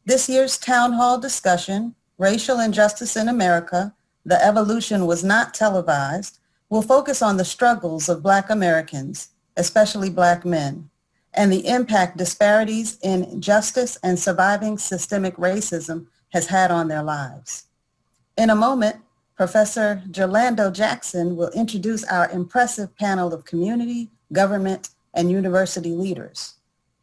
This year's town hall discussion, Racial Injustice in America, The Evolution Was Not Televised, will focus on the struggles of Black Americans, especially Black men, and the impact disparities in justice and surviving systemic racism has had on their lives. In a moment, Professor Jelando Jackson will introduce our impressive panel of community, government, and university leaders.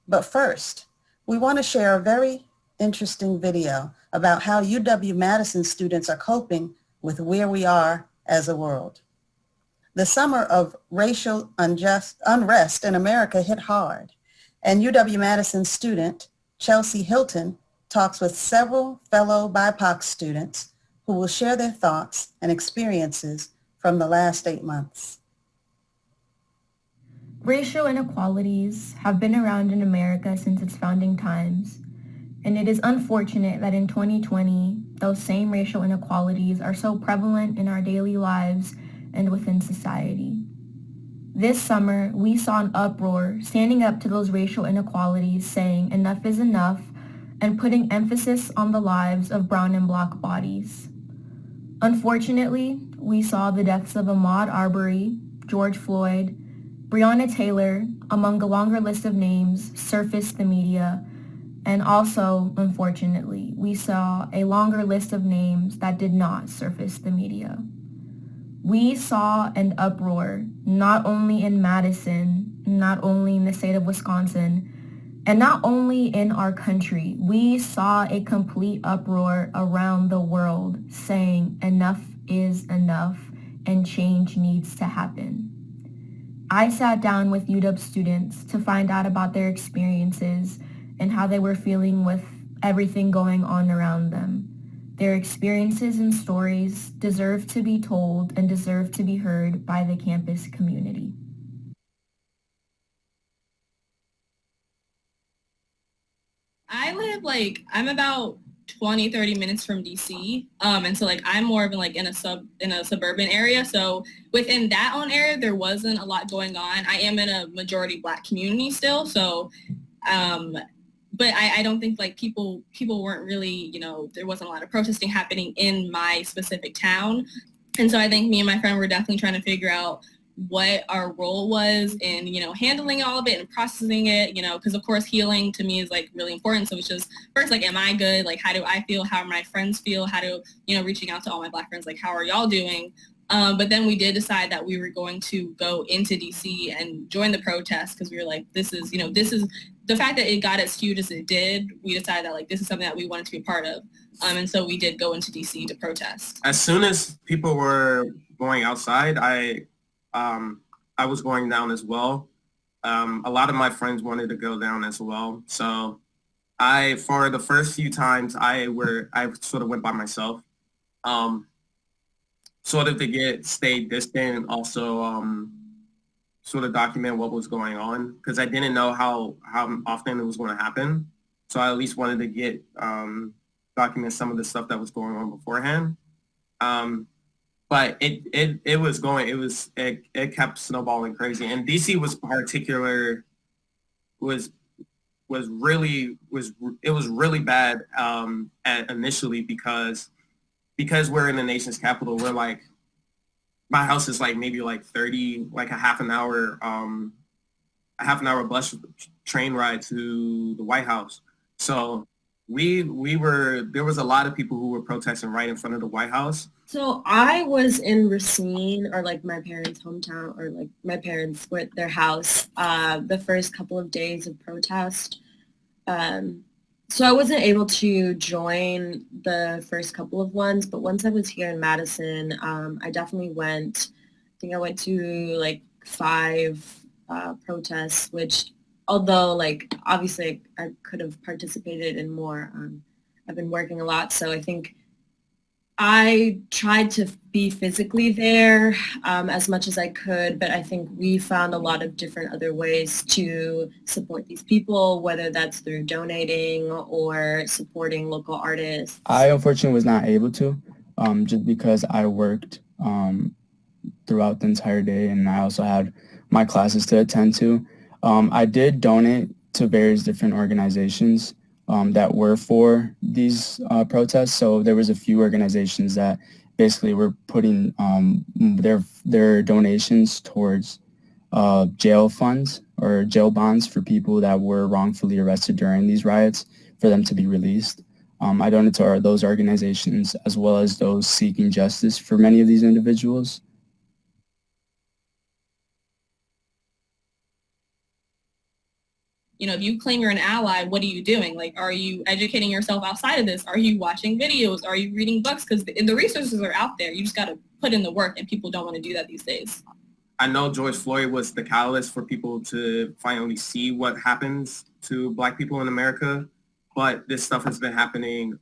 But first, we want to share a very interesting video about how UW-Madison students are coping with where we are as a world. The summer of racial unrest in America hit hard, and UW-Madison student Chelsea Hilton talks with several fellow BIPOC students who will share their thoughts and experiences from the last 8 months. Racial inequalities have been around in America since its founding times, and it is unfortunate that in 2020, those same racial inequalities are so prevalent in our daily lives and within society. This summer, we saw an uproar standing up to those racial inequalities, saying enough is enough, and putting emphasis on the lives of brown and Black bodies. Unfortunately, we saw the deaths of Ahmaud Arbery, George Floyd, Breonna Taylor, among a longer list of names, surface the media, and also, unfortunately, we saw a longer list of names that did not surface the media. We saw an uproar not only in Madison, not only in the state of Wisconsin, and not only in our country. We saw a complete uproar around the world saying enough is enough and change needs to happen. I sat down with UW students to find out about their experiences and how they were feeling with everything going on around them. Their experiences and stories deserve to be told and deserve to be heard by the campus community. I'm about 20, 30 minutes from DC. And so I'm more of in a suburban area. So within that own area, there wasn't a lot going on. I am in a majority Black community still. So, but I don't think people weren't really, there wasn't a lot of protesting happening in my specific town. And so I think me and my friend were definitely trying to figure out what our role was in, handling all of it and processing it, because of course healing to me is really important. So it's just first, am I good? How do I feel? How do my friends feel? How do, reaching out to all my Black friends, how are y'all doing? But then we did decide that we were going to go into DC and join the protest because we were this is the fact that it got as huge as it did. We decided that this is something that we wanted to be a part of. And so we did go into DC to protest. As soon as people were going outside, I was going down as well. A lot of my friends wanted to go down as well. So for the first few times, I sort of went by myself, sort of to stay distant and also sort of document what was going on because I didn't know how often it was going to happen. So I at least wanted to document some of the stuff that was going on beforehand. But it kept snowballing crazy. And DC was really bad initially because we're in the nation's capital. We're my house is maybe 30, a half an hour bus train ride to the White House. So there was a lot of people who were protesting right in front of the White House. So I was in Racine, or my parents' hometown, or my parents with their house the first couple of days of protest. So I wasn't able to join the first couple of ones, but once I was here in Madison, I definitely went. I think I went to 5 protests, which although obviously I could have participated in more, I've been working a lot, so I think I tried to be physically there as much as I could, but I think we found a lot of different other ways to support these people, whether that's through donating or supporting local artists. I unfortunately was not able to, just because I worked throughout the entire day and I also had my classes to attend to. I did donate to various different organizations. that were for these protests. So there was a few organizations that basically were putting their donations towards jail funds or jail bonds for people that were wrongfully arrested during these riots for them to be released. I donate to those organizations as well as those seeking justice for many of these individuals. You know, if you claim you're an ally, what are you doing? Like, are you educating yourself outside of this? Are you watching videos? Are you reading books? Because the resources are out there. You just got to put in the work, and people don't want to do that these days. I know George Floyd was the catalyst for people to finally see what happens to Black people in America, but this stuff has been happening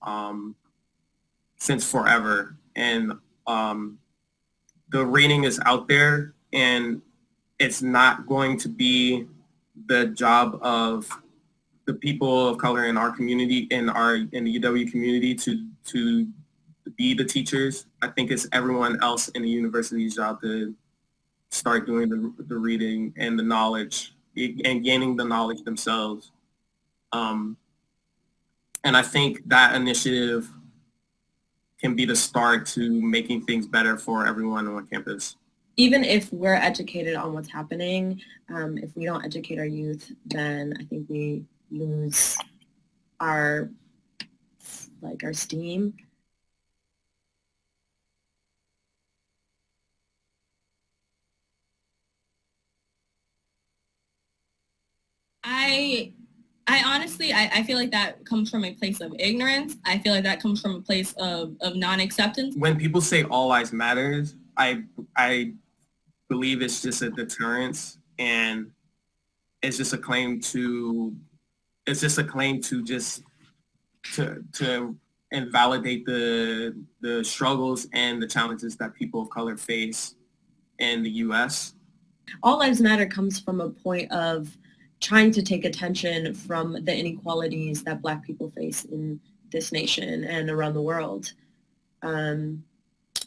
since forever. And the reading is out there, and it's not going to be the job of the people of color in our community, in the UW community, to be the teachers. I think it's everyone else in the university's job to start doing the reading and the knowledge and gaining the knowledge themselves. And I think that initiative can be the start to making things better for everyone on campus. Even if we're educated on what's happening, if we don't educate our youth, then I think we lose our steam. I honestly, I feel like that comes from a place of ignorance. I feel like that comes from a place of non-acceptance. When people say all lives matters, I believe it's just a deterrence, and it's just a claim to invalidate the struggles and the challenges that people of color face in the U.S. All Lives Matter comes from a point of trying to take attention from the inequalities that Black people face in this nation and around the world.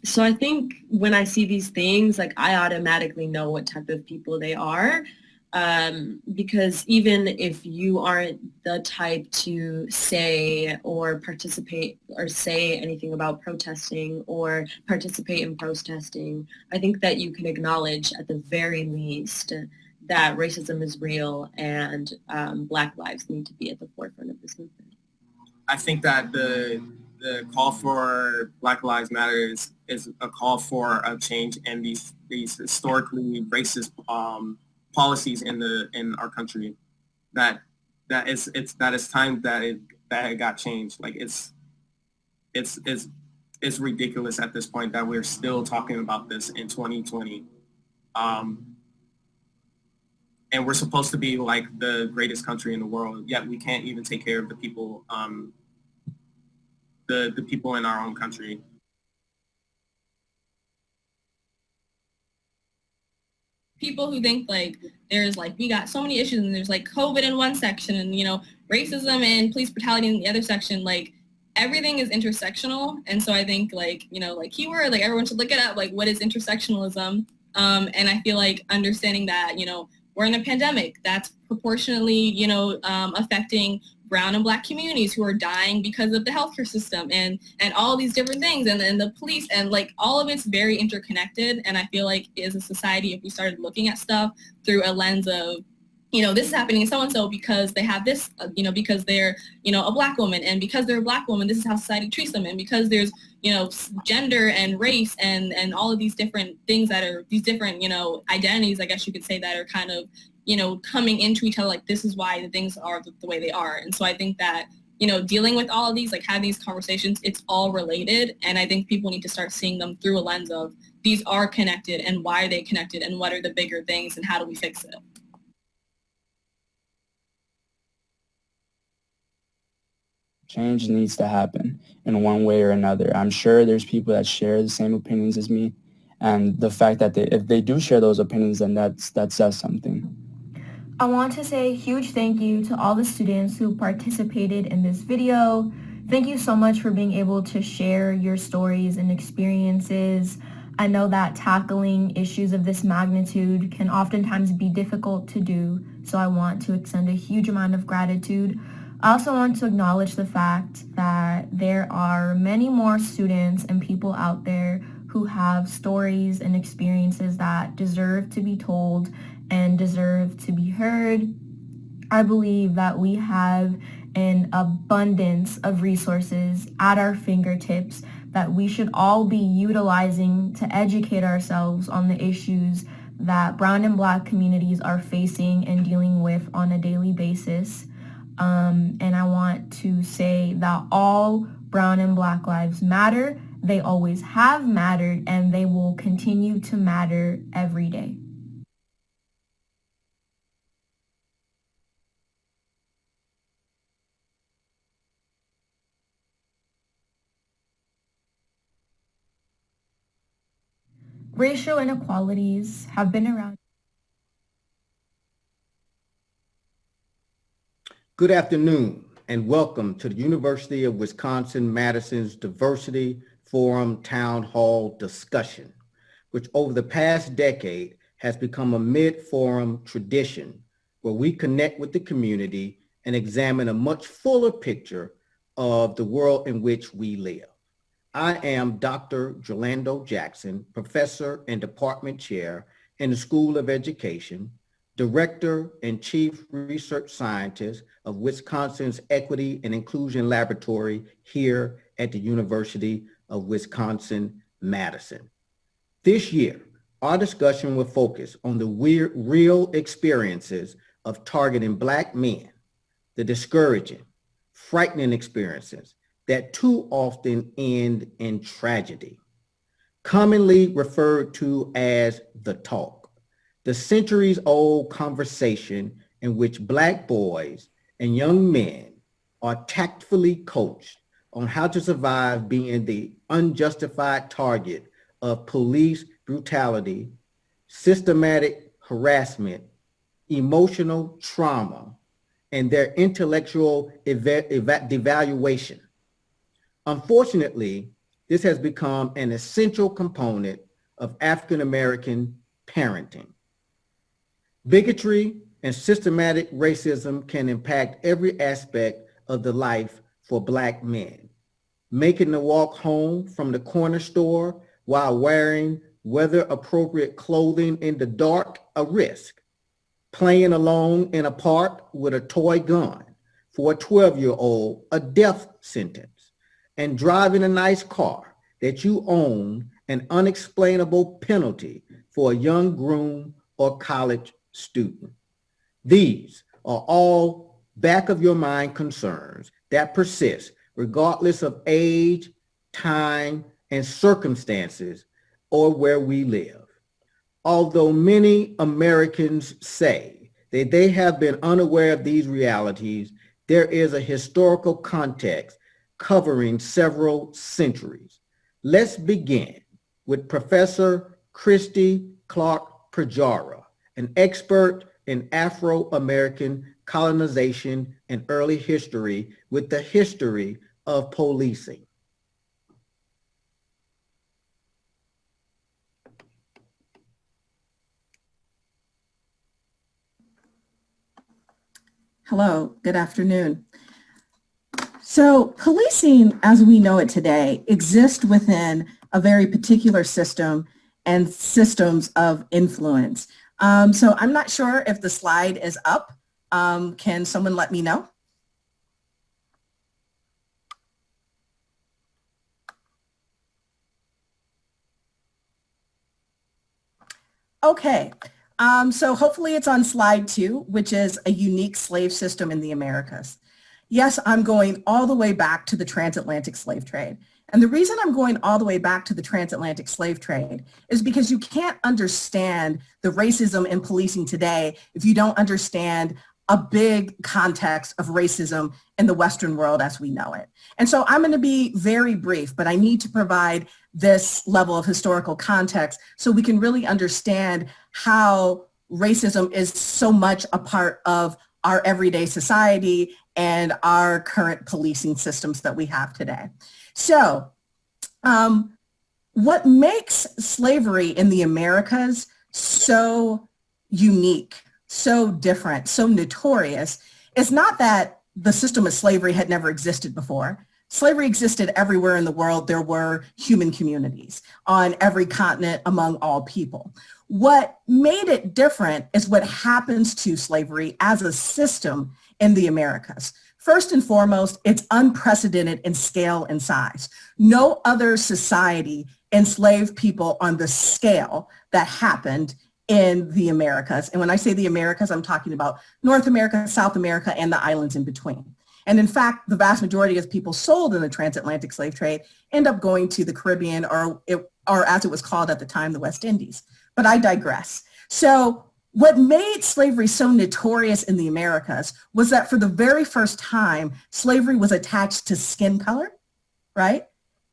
So I think when I see these things, I automatically know what type of people they are, because even if you aren't the type to say or participate or say anything about protesting or participate in protesting, I think that you can acknowledge at the very least that racism is real and Black lives need to be at the forefront of this movement. I think that the call for Black Lives Matter is a call for a change in these historically racist policies in our country. That it's time that it got changed. It's ridiculous at this point that we're still talking about this in 2020. And we're supposed to be like the greatest country in the world, yet we can't even take care of the people, the people in our own country. People who think there's we got so many issues and there's COVID in one section and, racism and police brutality in the other section, everything is intersectional. And so I think keyword, everyone should look it up, what is intersectionalism? And I feel understanding that, we're in a pandemic that's proportionately, affecting brown and Black communities who are dying because of the healthcare system and all these different things and the police and all of it's very interconnected. And I feel as a society, if we started looking at stuff through a lens of, this is happening to so-and-so because they have this, because they're, a Black woman, and because they're a Black woman, this is how society treats them. And because there's, gender and race and all of these different things that are these different, identities, I guess you could say, that are kind of, coming into each other, this is why the things are the way they are. And so I think that, dealing with all of these, having these conversations, it's all related. And I think people need to start seeing them through a lens of these are connected and why are they connected and what are the bigger things and how do we fix it? Change needs to happen in one way or another. I'm sure there's people that share the same opinions as me, and the fact that if they do share those opinions, then that says something. I want to say a huge thank you to all the students who participated in this video. Thank you so much for being able to share your stories and experiences. I know that tackling issues of this magnitude can oftentimes be difficult to do, so I want to extend a huge amount of gratitude. I also want to acknowledge the fact that there are many more students and people out there who have stories and experiences that deserve to be told and deserve to be heard. I believe that we have an abundance of resources at our fingertips that we should all be utilizing to educate ourselves on the issues that brown and black communities are facing and dealing with on a daily basis. And I want to say that all brown and black lives matter. They always have mattered, and they will continue to matter every day. Racial inequalities have been around. Good afternoon and welcome to the University of Wisconsin-Madison's Diversity Forum Town Hall discussion, which over the past decade has become a mid-forum tradition where we connect with the community and examine a much fuller picture of the world in which we live. I am Dr. Jolando Jackson, professor and department chair in the School of Education, Director and Chief Research Scientist of Wisconsin's Equity and Inclusion Laboratory here at the University of Wisconsin-Madison. This year, our discussion will focus on the real experiences of targeting Black men, the discouraging, frightening experiences that too often end in tragedy, commonly referred to as the talk. The centuries-old conversation in which Black boys and young men are tactfully coached on how to survive being the unjustified target of police brutality, systematic harassment, emotional trauma, and their intellectual devaluation. Unfortunately, this has become an essential component of African-American parenting. Bigotry and systematic racism can impact every aspect of the life for Black men. Making the walk home from the corner store while wearing weather-appropriate clothing in the dark, a risk. Playing alone in a park with a toy gun for a 12-year-old, a death sentence. And driving a nice car that you own, an unexplainable penalty for a young groom or college student. These are all back of your mind concerns that persist regardless of age, time, and circumstances or where we live. Although many Americans say that they have been unaware of these realities, there is a historical context covering several centuries. Let's begin with Professor Christy Clark-Pujara, an expert in Afro-American colonization and early history with the history of policing. Hello, good afternoon. So policing as we know it today exists within a very particular system and systems of influence. So I'm not sure if the slide is up. Can someone let me know? Okay, so hopefully it's on slide 2, which is a unique slave system in the Americas. Yes, I'm going all the way back to the transatlantic slave trade. And the reason I'm going all the way back to the transatlantic slave trade is because you can't understand the racism in policing today if you don't understand a big context of racism in the Western world as we know it. And so I'm going to be very brief, but I need to provide this level of historical context so we can really understand how racism is so much a part of our everyday society and our current policing systems that we have today. So what makes slavery in the Americas so unique, so different, so notorious is not that the system of slavery had never existed before. Slavery existed everywhere in the world. There were human communities on every continent among all people. What made it different is what happens to slavery as a system in the Americas. First and foremost, it's unprecedented in scale and size. No other society enslaved people on the scale that happened in the Americas. And when I say the Americas, I'm talking about North America, South America, and the islands in between. And in fact, the vast majority of people sold in the transatlantic slave trade end up going to the Caribbean or as it was called at the time, the West Indies. But I digress. So what made slavery so notorious in the Americas was that for the very first time, slavery was attached to skin color, right?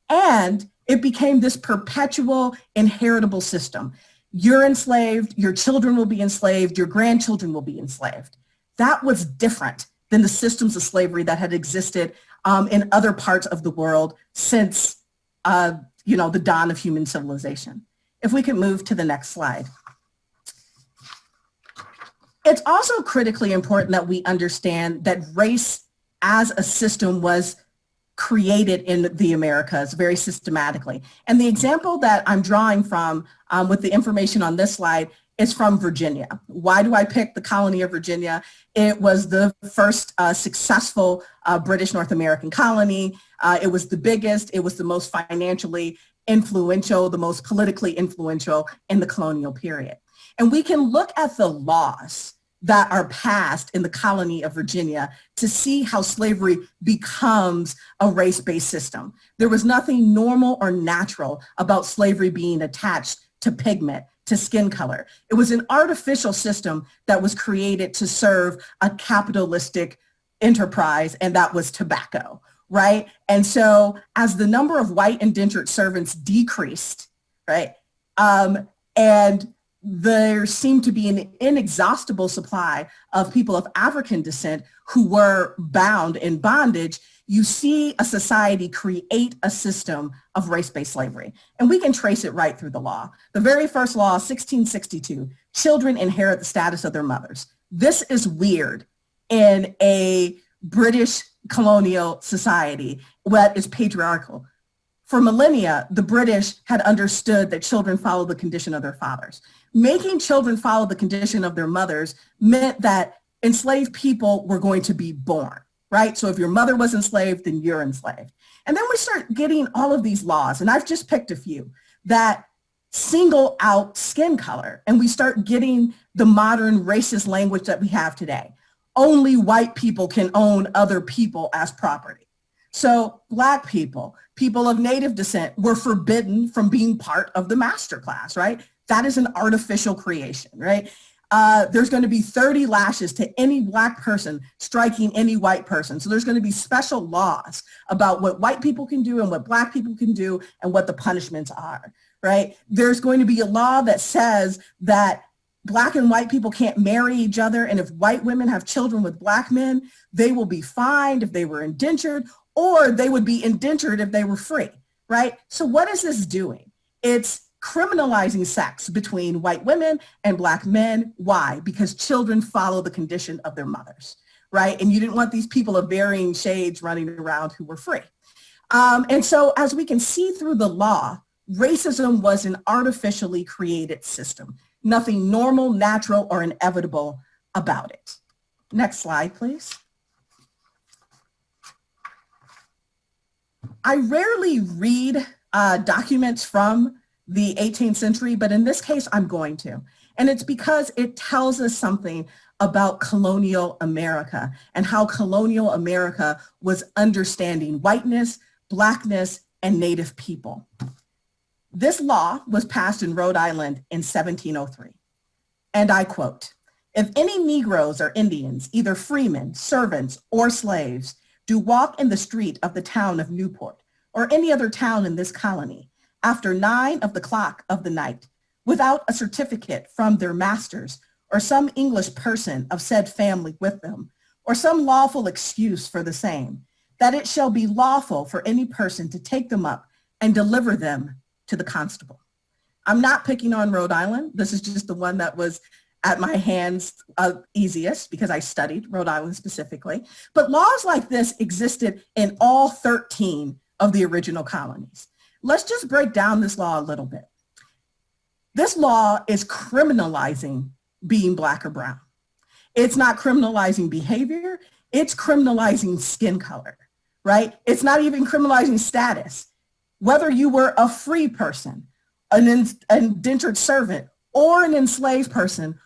And it became this perpetual inheritable system. You're enslaved, your children will be enslaved, your grandchildren will be enslaved. That was different than the systems of slavery that had existed in other parts of the world since the dawn of human civilization. If we could move to the next slide. It's also critically important that we understand that race as a system was created in the Americas very systematically. And the example that I'm drawing from with the information on this slide is from Virginia. Why do I pick the colony of Virginia? It was the first successful British North American colony. It was the biggest, it was the most financially influential, the most politically influential in the colonial period. And we can look at the laws that are passed in the colony of Virginia to see how slavery becomes a race-based system. There was nothing normal or natural about slavery being attached to pigment, to skin color. It was an artificial system that was created to serve a capitalistic enterprise, and that was tobacco, right? And so as the number of white indentured servants decreased, right, and there seemed to be an inexhaustible supply of people of African descent who were bound in bondage, you see a society create a system of race-based slavery. And we can trace it right through the law. The very first law, 1662, children inherit the status of their mothers. This is weird in a British colonial society that is patriarchal. For millennia, the British had understood that children follow the condition of their fathers. Making children follow the condition of their mothers meant that enslaved people were going to be born, right? So if your mother was enslaved, then you're enslaved. And then we start getting all of these laws, and I've just picked a few, that single out skin color. And we start getting the modern racist language that we have today. Only white people can own other people as property. So Black people, people of Native descent were forbidden from being part of the master class, right? That is an artificial creation, right? There's going to be 30 lashes to any Black person striking any white person. So there's going to be special laws about what white people can do and what Black people can do and what the punishments are, right? There's going to be a law that says that Black and white people can't marry each other. And if white women have children with Black men, they will be fined if they were indentured, or they would be indentured if they were free, right? So what is this doing? It's criminalizing sex between white women and Black men. Why? Because children follow the condition of their mothers, right? And you didn't want these people of varying shades running around who were free. And so as we can see through the law, racism was an artificially created system. Nothing normal, natural, or inevitable about it. Next slide, please. I rarely read documents from the 18th century, but in this case, I'm going to. And it's because it tells us something about colonial America and how colonial America was understanding whiteness, Blackness, and Native people. This law was passed in Rhode Island in 1703. And I quote, "If any Negroes or Indians, either freemen, servants, or slaves, do walk in the street of the town of Newport or any other town in this colony after 9 of the clock of the night, without a certificate from their masters or some English person of said family with them, or some lawful excuse for the same, that it shall be lawful for any person to take them up and deliver them to the constable." I'm not picking on Rhode Island. This is just the one that was at my hands easiest because I studied Rhode Island specifically. But laws like this existed in all 13 of the original colonies. Let's just break down this law a little bit. This law is criminalizing being Black or brown. It's not criminalizing behavior, it's criminalizing skin color, right? It's not even criminalizing status. Whether you were a free person, an indentured servant, or an enslaved person,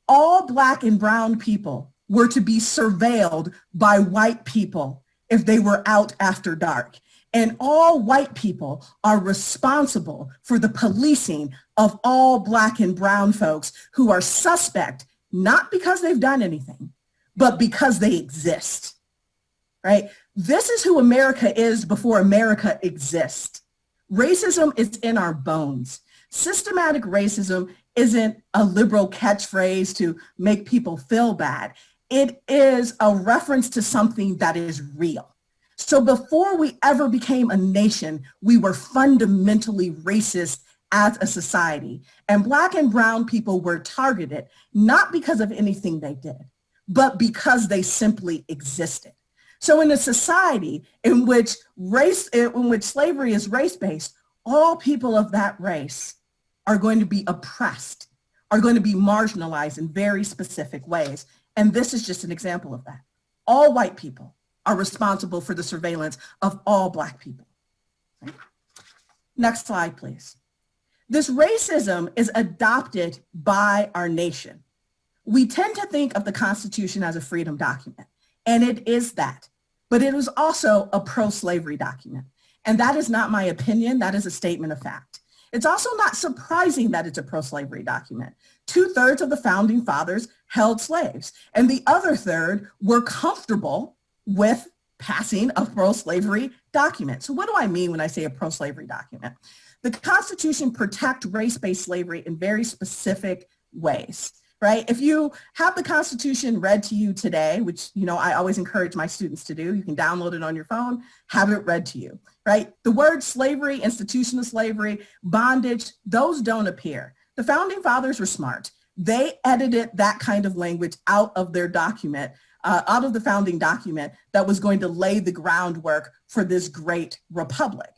all Black and brown people were to be surveilled by white people if they were out after dark. And all white people are responsible for the policing of all Black and brown folks who are suspect, not because they've done anything, but because they exist, right? This is who America is before America exists. Racism is in our bones. Systematic racism isn't a liberal catchphrase to make people feel bad. It is a reference to something that is real. So before we ever became a nation, we were fundamentally racist as a society. And Black and brown people were targeted, not because of anything they did, but because they simply existed. So in a society in which slavery is race-based, all people of that race are going to be oppressed, are going to be marginalized in very specific ways. And this is just an example of that. All white people are responsible for the surveillance of all Black people. Okay. Next slide, please. This racism is adopted by our nation. We tend to think of the Constitution as a freedom document, and it is that, but it is also a pro-slavery document. And that is not my opinion, that is a statement of fact. It's also not surprising that it's a pro-slavery document. 2/3 of the founding fathers held slaves, and the other third were comfortable with passing a pro-slavery document. So what do I mean when I say a pro-slavery document? The Constitution protects race-based slavery in very specific ways, right? If you have the Constitution read to you today, which I always encourage my students to do, you can download it on your phone, have it read to you, right? The words slavery, institutional slavery, bondage, those don't appear. The founding fathers were smart. They edited that kind of language out of their document, out of the founding document that was going to lay the groundwork for this great republic.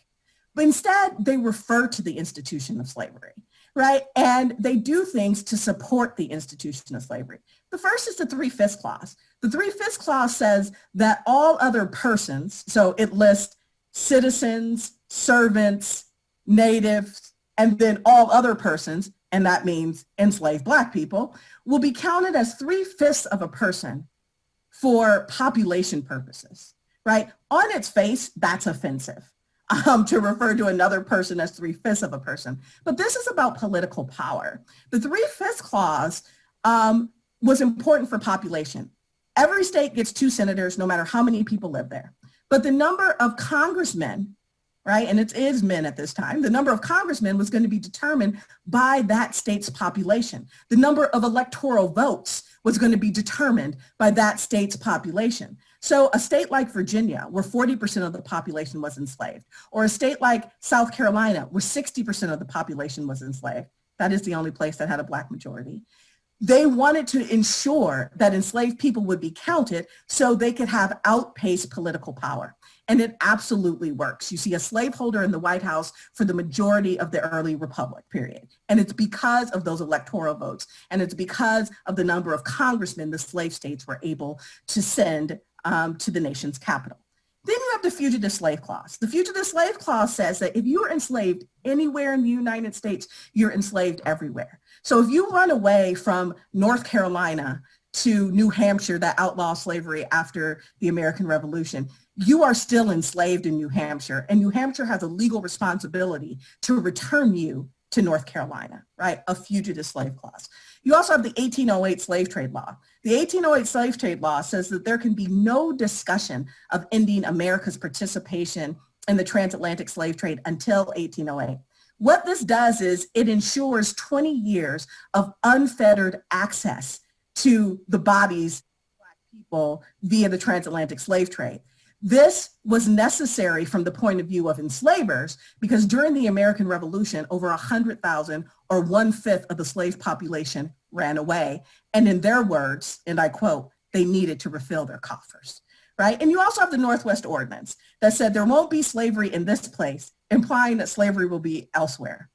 But instead, they refer to the institution of slavery, right? And they do things to support the institution of slavery. The first is the 3/5 clause. The 3/5 clause says that all other persons, so it lists citizens, servants, natives, and then all other persons, and that means enslaved Black people, will be counted as 3/5 of a person for population purposes, right? On its face, that's offensive to refer to another person as 3/5 of a person. But this is about political power. The 3/5 clause was important for population. Every state gets 2 senators, no matter how many people live there. But the number of congressmen, right, and it is men at this time, the number of congressmen was going to be determined by that state's population. The number of electoral votes was going to be determined by that state's population. So a state like Virginia, where 40% of the population was enslaved, or a state like South Carolina, where 60% of the population was enslaved, that is the only place that had a Black majority. They wanted to ensure that enslaved people would be counted so they could have outpaced political power. And it absolutely works. You see a slaveholder in the White House for the majority of the early republic period. And it's because of those electoral votes. And it's because of the number of congressmen the slave states were able to send to the nation's capital. Then you have the Fugitive Slave Clause. The Fugitive Slave Clause says that if you are enslaved anywhere in the United States, you're enslaved everywhere. So if you run away from North Carolina to New Hampshire that outlawed slavery after the American Revolution, you are still enslaved in New Hampshire, and New Hampshire has a legal responsibility to return you to North Carolina, right? A Fugitive Slave Clause. You also have the 1808 Slave Trade Law. The 1808 Slave Trade Law says that there can be no discussion of ending America's participation in the transatlantic slave trade until 1808. What this does is it ensures 20 years of unfettered access to the bodies of Black people via the transatlantic slave trade. This was necessary from the point of view of enslavers because during the American Revolution, over 100,000 or 1/5 of the slave population ran away. And in their words, and I quote, they needed to refill their coffers, right? And you also have the Northwest Ordinance that said there won't be slavery in this place, implying that slavery will be elsewhere.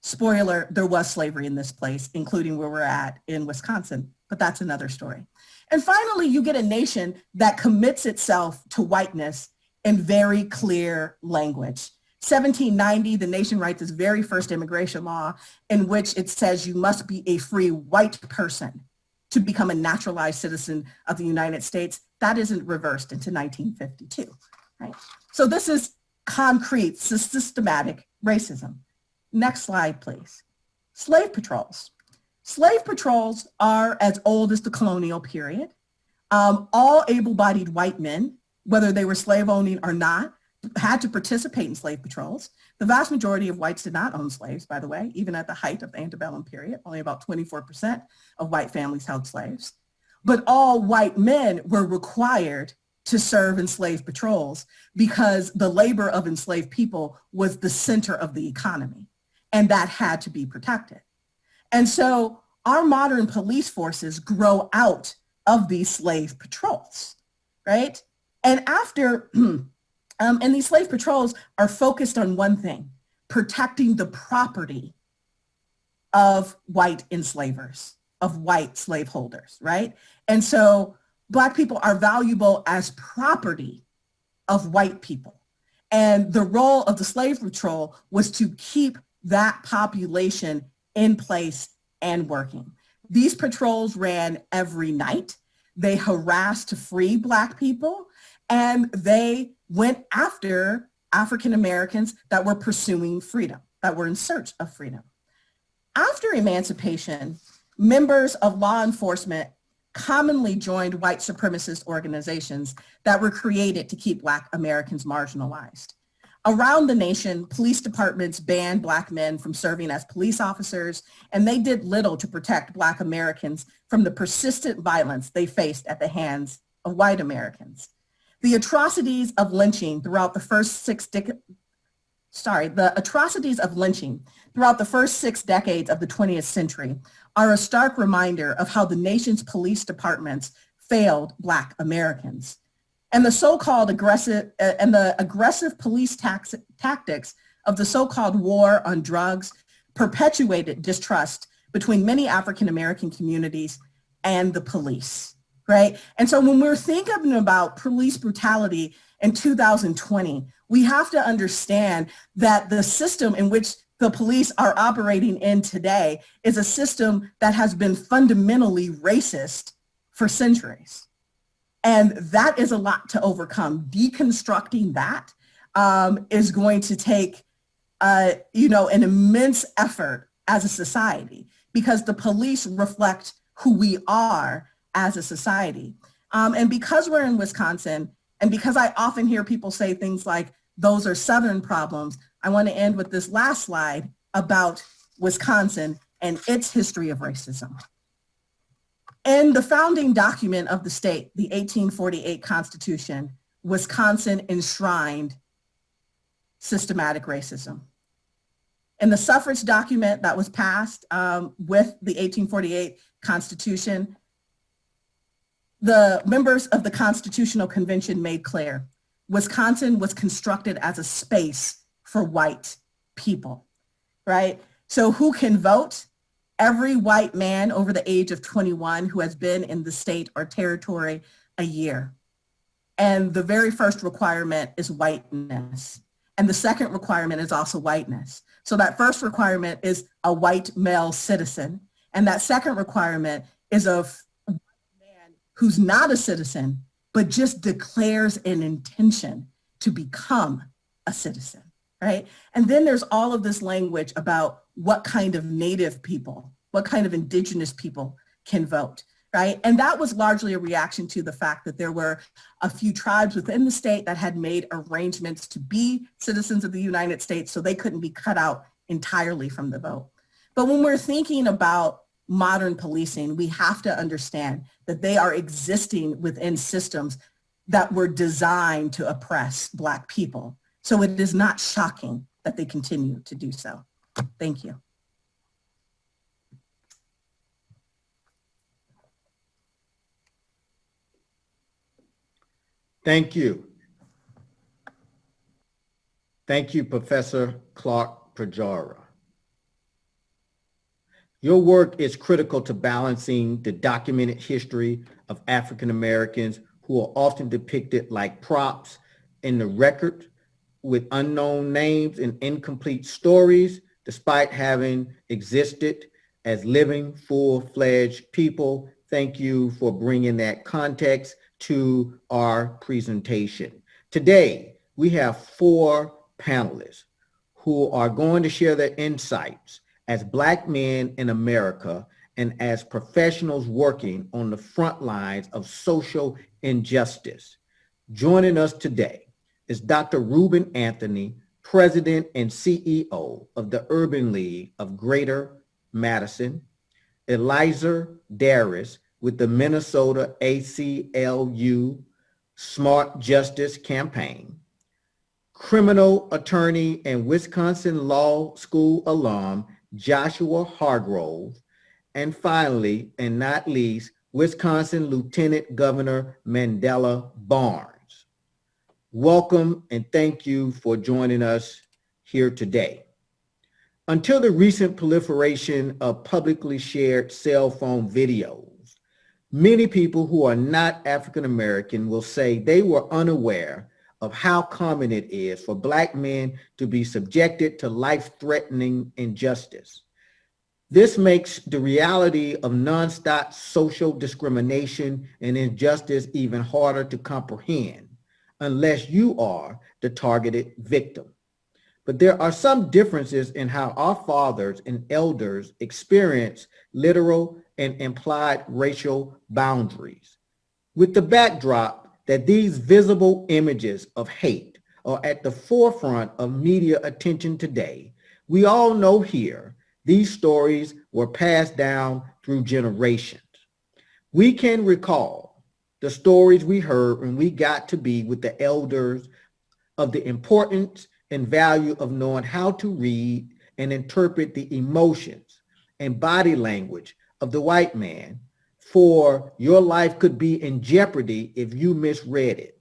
Spoiler, there was slavery in this place, including where we're at in Wisconsin, but that's another story. And finally, you get a nation that commits itself to whiteness in very clear language. 1790, the nation writes its very first immigration law in which it says you must be a free white person to become a naturalized citizen of the United States. That isn't reversed into 1952, right? So this is concrete, systematic racism. Next slide, please. Slave patrols. Slave patrols are as old as the colonial period. All able-bodied white men, whether they were slave owning or not, had to participate in slave patrols. The vast majority of whites did not own slaves, by the way, even at the height of the antebellum period. Only about 24% of white families held slaves. But all white men were required to serve in slave patrols because the labor of enslaved people was the center of the economy, and that had to be protected. And so our modern police forces grow out of these slave patrols, right? And after, and these slave patrols are focused on one thing, protecting the property of white enslavers, of white slaveholders, right? And so Black people are valuable as property of white people. And the role of the slave patrol was to keep that population in place and working. These patrols ran every night. They harassed to free Black people, and they went after African Americans that were pursuing freedom, that were in search of freedom. After emancipation, members of law enforcement commonly joined white supremacist organizations that were created to keep Black Americans marginalized. Around the nation, police departments banned Black men from serving as police officers, and they did little to protect Black Americans from the persistent violence they faced at the hands of white Americans. The atrocities of lynching throughout the first six decades of the 20th century are a stark reminder of how the nation's police departments failed Black Americans. And the so-called aggressive police tactics of the so-called war on drugs perpetuated distrust between many African American communities and the police, right? And so when we're thinking about police brutality in 2020, we have to understand that the system in which the police are operating in today is a system that has been fundamentally racist for centuries. And that is a lot to overcome. Deconstructing that is going to take, an immense effort as a society, because the police reflect who we are as a society. And because we're in Wisconsin, and because I often hear people say things like, those are Southern problems, I want to end with this last slide about Wisconsin and its history of racism. In the founding document of the state, the 1848 Constitution, Wisconsin enshrined systematic racism. In the suffrage document that was passed with the 1848 Constitution, the members of the Constitutional Convention made clear Wisconsin was constructed as a space for white people, right? So who can vote? Every white man over the age of 21 who has been in the state or territory a year. And the very first requirement is whiteness. And the second requirement is also whiteness. So that first requirement is a white male citizen. And that second requirement is a white man who's not a citizen, but just declares an intention to become a citizen, right? And then there's all of this language about what kind of Native people, what kind of indigenous people can vote, right? And that was largely a reaction to the fact that there were a few tribes within the state that had made arrangements to be citizens of the United States, so they couldn't be cut out entirely from the vote. But when we're thinking about modern policing, we have to understand that they are existing within systems that were designed to oppress Black people. So it is not shocking that they continue to do so. Thank you. Thank you. Thank you, Professor Clark-Pujara. Your work is critical to balancing the documented history of African Americans who are often depicted like props in the record with unknown names and incomplete stories, despite having existed as living, full-fledged people. Thank you for bringing that context to our presentation. Today, we have 4 panelists who are going to share their insights as Black men in America and as professionals working on the front lines of social injustice. Joining us today is Dr. Reuben Anthony, President and CEO of the Urban League of Greater Madison, Eliza Darris with the Minnesota ACLU Smart Justice Campaign, criminal attorney and Wisconsin Law School alum Joshua Hargrove, and finally, and not least, Wisconsin Lieutenant Governor Mandela Barnes. Welcome and thank you for joining us here today. Until the recent proliferation of publicly shared cell phone videos, many people who are not African American will say they were unaware of how common it is for Black men to be subjected to life-threatening injustice. This makes the reality of nonstop social discrimination and injustice even harder to comprehend unless you are the targeted victim. But there are some differences in how our fathers and elders experience literal and implied racial boundaries. With the backdrop that these visible images of hate are at the forefront of media attention today, we all know here these stories were passed down through generations. We can recall the stories we heard when we got to be with the elders of the importance and value of knowing how to read and interpret the emotions and body language of the white man, for your life could be in jeopardy if you misread it.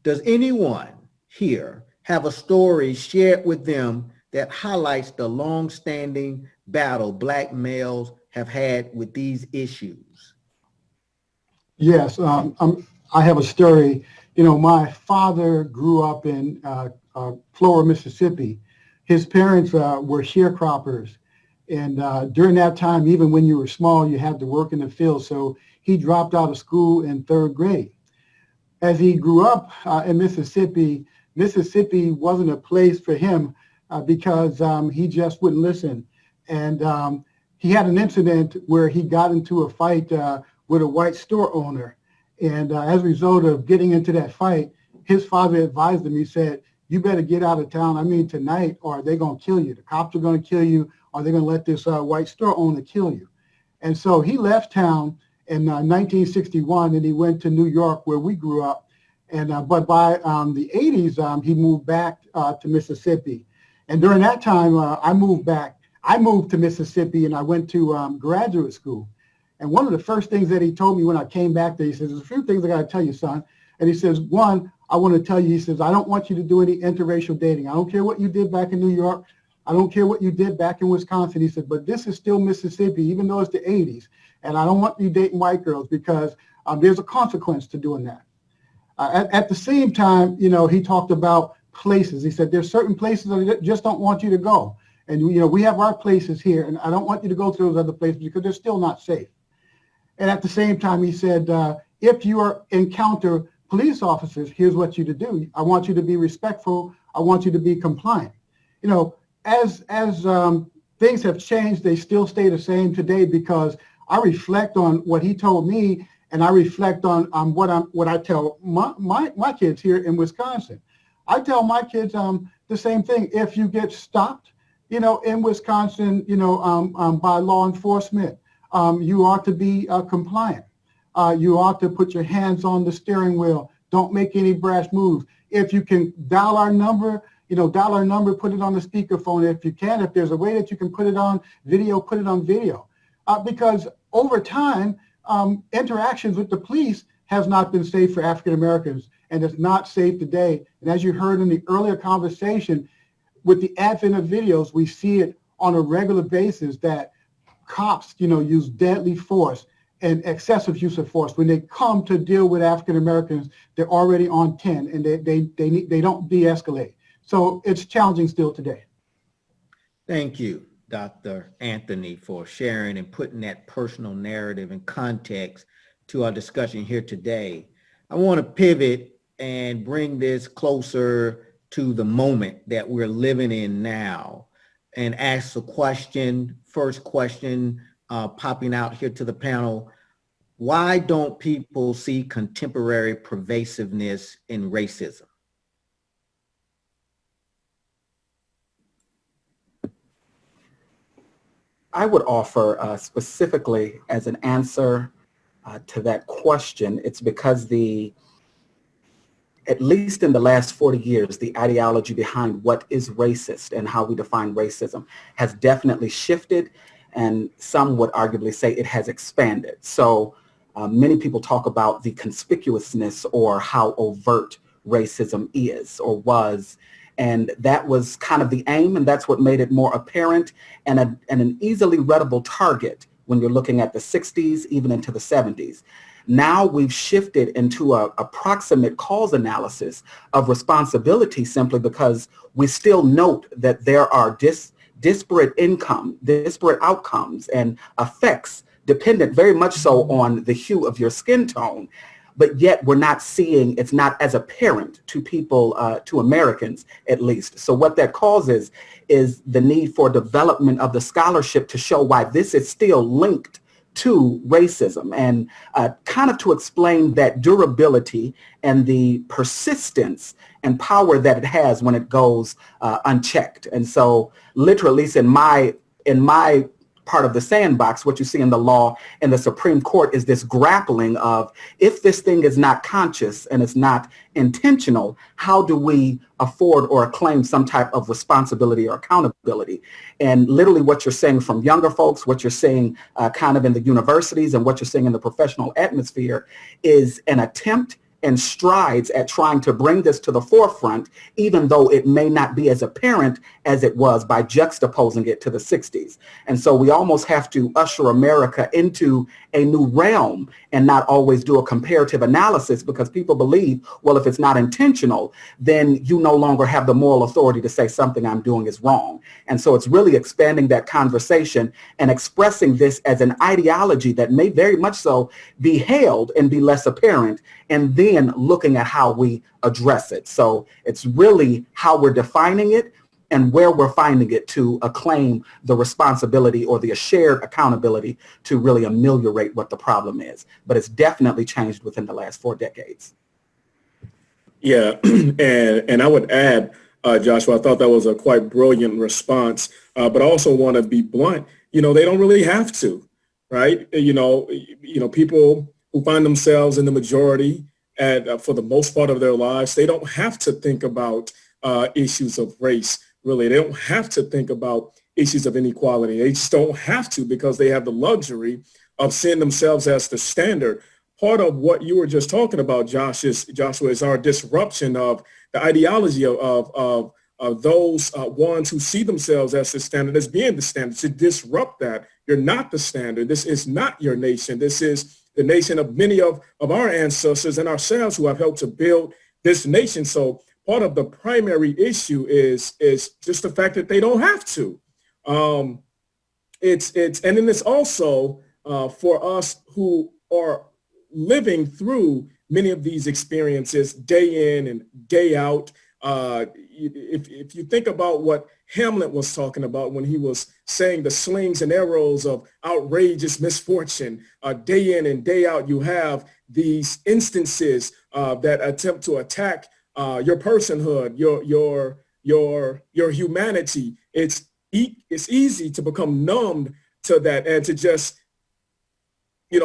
Does anyone here have a story shared with them that highlights the long-standing battle Black males have had with these issues? Yes, I have a story. You know, my father grew up in Flora, Mississippi. His parents were sharecroppers. And during that time, even when you were small, you had to work in the field. So he dropped out of school in 3rd grade. As he grew up in Mississippi, Mississippi wasn't a place for him because he just wouldn't listen. And he had an incident where he got into a fight with a white store owner. And as a result of getting into that fight, his father advised him, he said, "You better get out of town, I mean tonight, or they're going to kill you. The cops are going to kill you, or they're going to let this white store owner kill you." And so he left town in 1961 and he went to New York where we grew up. And but by the 80s, he moved back to Mississippi. And during that time, I moved back. I moved to Mississippi and I went to graduate school. And one of the first things that he told me when I came back there, he says, "There's a few things I got to tell you, son." And he says, "One, I want to tell you," he says, "I don't want you to do any interracial dating. I don't care what you did back in New York. I don't care what you did back in Wisconsin." He said, "But this is still Mississippi, even though it's the 80s. And I don't want you dating white girls because there's a consequence to doing that." At the same time, you know, he talked about places. He said, "There's certain places that I just don't want you to go. And, you know, we have our places here, and I don't want you to go to those other places because they're still not safe." And at the same time, he said, "If you encounter police officers, here's what you to do. I want you to be respectful. I want you to be compliant." You know, as things have changed, they still stay the same today because I reflect on what he told me, and I reflect on what I tell my kids here in Wisconsin. I tell my kids the same thing. If you get stopped, you know, in Wisconsin, you know, by law enforcement, you ought to be compliant. You ought to put your hands on the steering wheel. Don't make any brash moves. If you can dial our number, you know, dial our number, put it on the speakerphone. If you can, if there's a way that you can put it on video, put it on video. Because over time, interactions with the police has not been safe for African Americans, and it's not safe today. And as you heard in the earlier conversation, with the advent of videos, we see it on a regular basis that cops, use deadly force and excessive use of force. When they come to deal with African Americans, they're already on 10, and they don't de-escalate. So it's challenging still today. Thank you, Dr. Anthony, for sharing and putting that personal narrative and context to our discussion here today. I want to pivot and bring this closer to the moment that we're living in now and ask the question, first question popping out here to the panel: why don't people see contemporary pervasiveness in racism? I would offer specifically as an answer to that question, it's because at least in the last 40 years, the ideology behind what is racist and how we define racism has definitely shifted, and some would arguably say it has expanded. So many people talk about the conspicuousness or how overt racism is or was. And that was kind of the aim, and that's what made it more apparent and an easily readable target when you're looking at the 60s, even into the 70s. Now we've shifted into a proximate cause analysis of responsibility, simply because we still note that there are disparate outcomes and effects dependent very much so on the hue of your skin tone. But yet we're not seeing, it's not as apparent to people, to Americans at least. So what that causes is the need for development of the scholarship to show why this is still linked to racism, and kind of to explain that durability and the persistence and power that it has when it goes unchecked. And so literally, in my part of the sandbox, what you see in the law and the Supreme Court is this grappling of, if this thing is not conscious and it's not intentional, how do we afford or claim some type of responsibility or accountability? And literally what you're saying from younger folks, what you're saying kind of in the universities, and what you're seeing in the professional atmosphere is an attempt and strides at trying to bring this to the forefront, even though it may not be as apparent as it was by juxtaposing it to the 60s. And so we almost have to usher America into a new realm and not always do a comparative analysis, because people believe, well, if it's not intentional, then you no longer have the moral authority to say something I'm doing is wrong. And so it's really expanding that conversation and expressing this as an ideology that may very much so be hailed and be less apparent, and then looking at how we address it. So it's really how we're defining it and where we're finding it to acclaim the responsibility or the shared accountability to really ameliorate what the problem is. But it's definitely changed within the last 4 decades. Yeah, and I would add, Joshua, I thought that was a quite brilliant response, but I also want to be blunt. They don't really have to, right? People who find themselves in the majority for the most part of their lives, they don't have to think about issues of race, really. They don't have to think about issues of inequality. They just don't have to, because they have the luxury of seeing themselves as the standard. Part of what you were just talking about, Joshua, is our disruption of the ideology of those ones who see themselves as the standard, as being the standard, to disrupt that. You're not the standard. This is not your nation. This is the nation of many of our ancestors and ourselves who have helped to build this nation. So part of the primary issue is just the fact that they don't have to. And then it's also for us who are living through many of these experiences day in and day out. If you think about what Hamlet was talking about when he was saying the slings and arrows of outrageous misfortune, day in and day out, you have these instances that attempt to attack your personhood, your humanity. It's easy to become numbed to that and to just,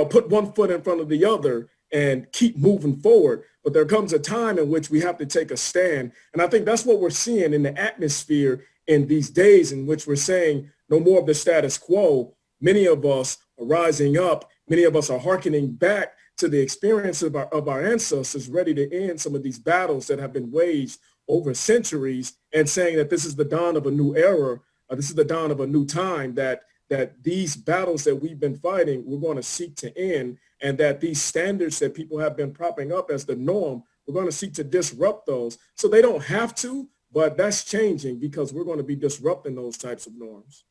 put one foot in front of the other and keep moving forward. But there comes a time in which we have to take a stand. And I think that's what we're seeing in the atmosphere in these days, in which we're saying no more of the status quo. Many of us are rising up. Many of us are hearkening back to the experience of our ancestors ready to end some of these battles that have been waged over centuries, and saying that this is the dawn of a new era, this is the dawn of a new time, that these battles that we've been fighting, we're going to seek to end, and that these standards that people have been propping up as the norm, we're going to seek to disrupt those. So they don't have to, but that's changing because we're going to be disrupting those types of norms.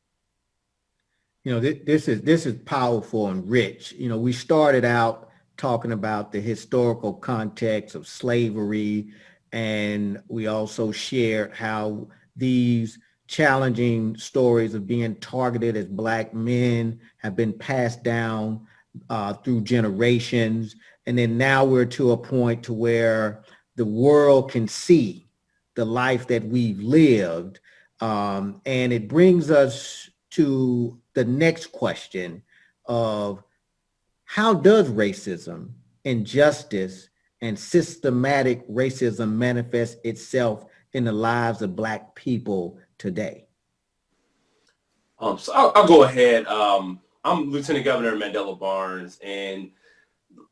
This is powerful and rich. We started out talking about the historical context of slavery, and we also shared how these challenging stories of being targeted as Black men have been passed down through generations. And then now we're to a point to where the world can see the life that we've lived. And it brings us to the next question of how does racism, injustice, and systematic racism manifest itself in the lives of Black people today? So I'll go ahead. I'm Lieutenant Governor Mandela Barnes, and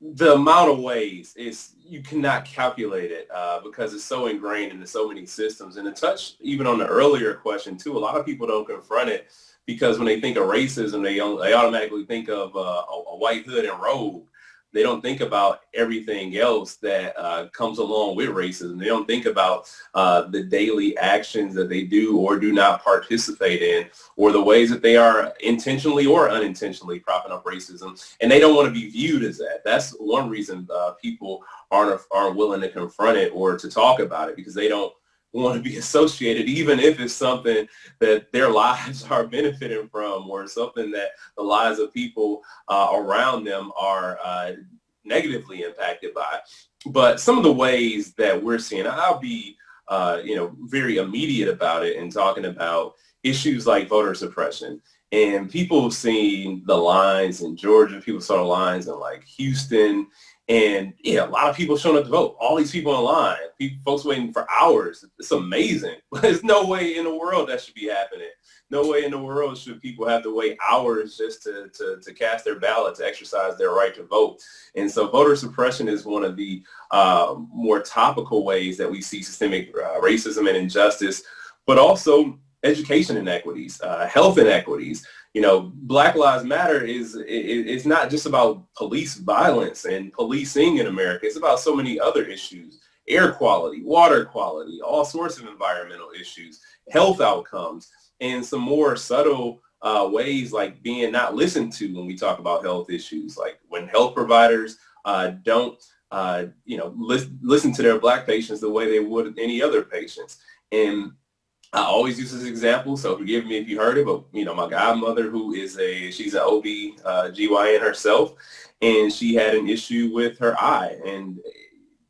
the amount of ways you cannot calculate it because it's so ingrained into so many systems. And to touch even on the earlier question too, a lot of people don't confront it because when they think of racism, they automatically think of a white hood and robe. They don't think about everything else that comes along with racism. They don't think about the daily actions that they do or do not participate in, or the ways that they are intentionally or unintentionally propping up racism. And they don't want to be viewed as that. That's one reason people aren't willing to confront it or to talk about it, because they don't want to be associated, even if it's something that their lives are benefiting from, or something that the lives of people around them are negatively impacted by. But some of the ways that we're seeing, I'll be very immediate about it and talking about issues like voter suppression. And people have seen the lines in Georgia, people saw the lines in like Houston, and a lot of people showing up to vote. All these people in line, folks waiting for hours. It's amazing. There's no way in the world that should be happening. No way in the world should people have to wait hours just to cast their ballot, to exercise their right to vote. And so voter suppression is one of the more topical ways that we see systemic racism and injustice, but also education inequities, health inequities. Black Lives Matter it's not just about police violence and policing in America. It's about so many other issues: air quality, water quality, all sorts of environmental issues, health outcomes, and some more subtle ways like being not listened to when we talk about health issues, like when health providers don't listen to their Black patients the way they would any other patients. And I always use this example, so forgive me if you heard it, but my godmother, she's an OB-GYN herself, and she had an issue with her eye, and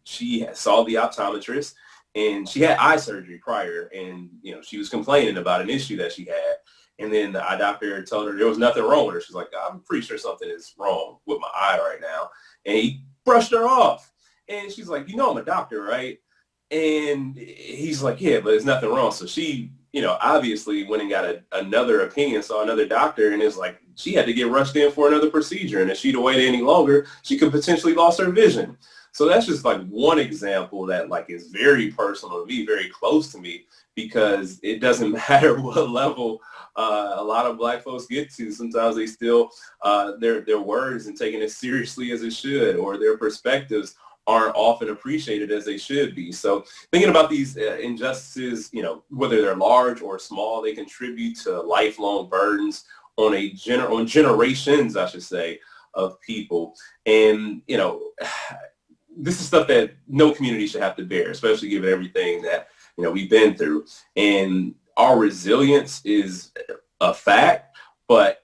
she saw the optometrist, and she had eye surgery prior, and she was complaining about an issue that she had, and then the eye doctor told her there was nothing wrong with her. She's like, I'm pretty sure something is wrong with my eye right now, and he brushed her off, and she's like, I'm a doctor, right? And he's like, yeah, but there's nothing wrong. So she, obviously went and got another opinion, saw another doctor, and it's like she had to get rushed in for another procedure. And if she'd have waited any longer, she could potentially lost her vision. So that's just like one example that like is very personal to me, very close to me, because it doesn't matter what level a lot of Black folks get to. Sometimes they still, their words and taking it seriously as it should, or their perspectives aren't often appreciated as they should be. So thinking about these injustices, whether they're large or small, they contribute to lifelong burdens on on generations, I should say, of people. And, this is stuff that no community should have to bear, especially given everything that, we've been through. And our resilience is a fact, and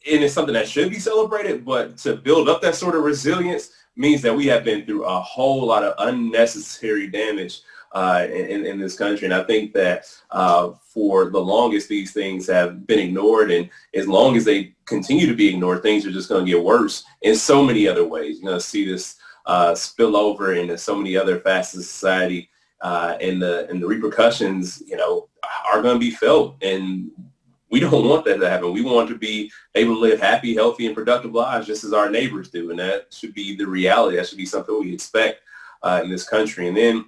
it's something that should be celebrated, but to build up that sort of resilience means that we have been through a whole lot of unnecessary damage in this country. And I think that for the longest, these things have been ignored. And as long as they continue to be ignored, things are just going to get worse in so many other ways. You're going to see this spill over into so many other facets of society, and the repercussions, are going to be felt. And We don't want that to happen. We want to be able to live happy, healthy, and productive lives just as our neighbors do. And that should be the reality. That should be something we expect in this country. And then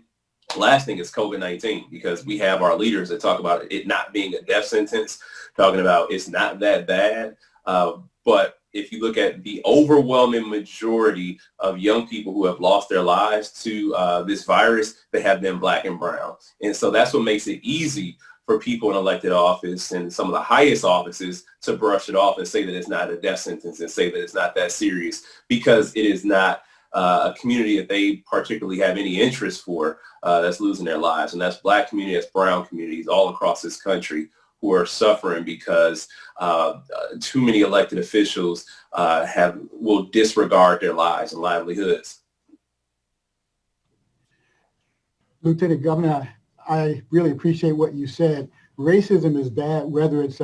last thing is COVID-19, because we have our leaders that talk about it not being a death sentence, talking about it's not that bad. But if you look at the overwhelming majority of young people who have lost their lives to this virus, they have been Black and brown. And so that's what makes it easy for people in elected office and some of the highest offices to brush it off and say that it's not a death sentence and say that it's not that serious, because it is not a community that they particularly have any interest for that's losing their lives. And that's Black community, that's brown communities all across this country who are suffering because too many elected officials will disregard their lives and livelihoods. Lieutenant Governor, I really appreciate what you said. Racism is bad, whether it's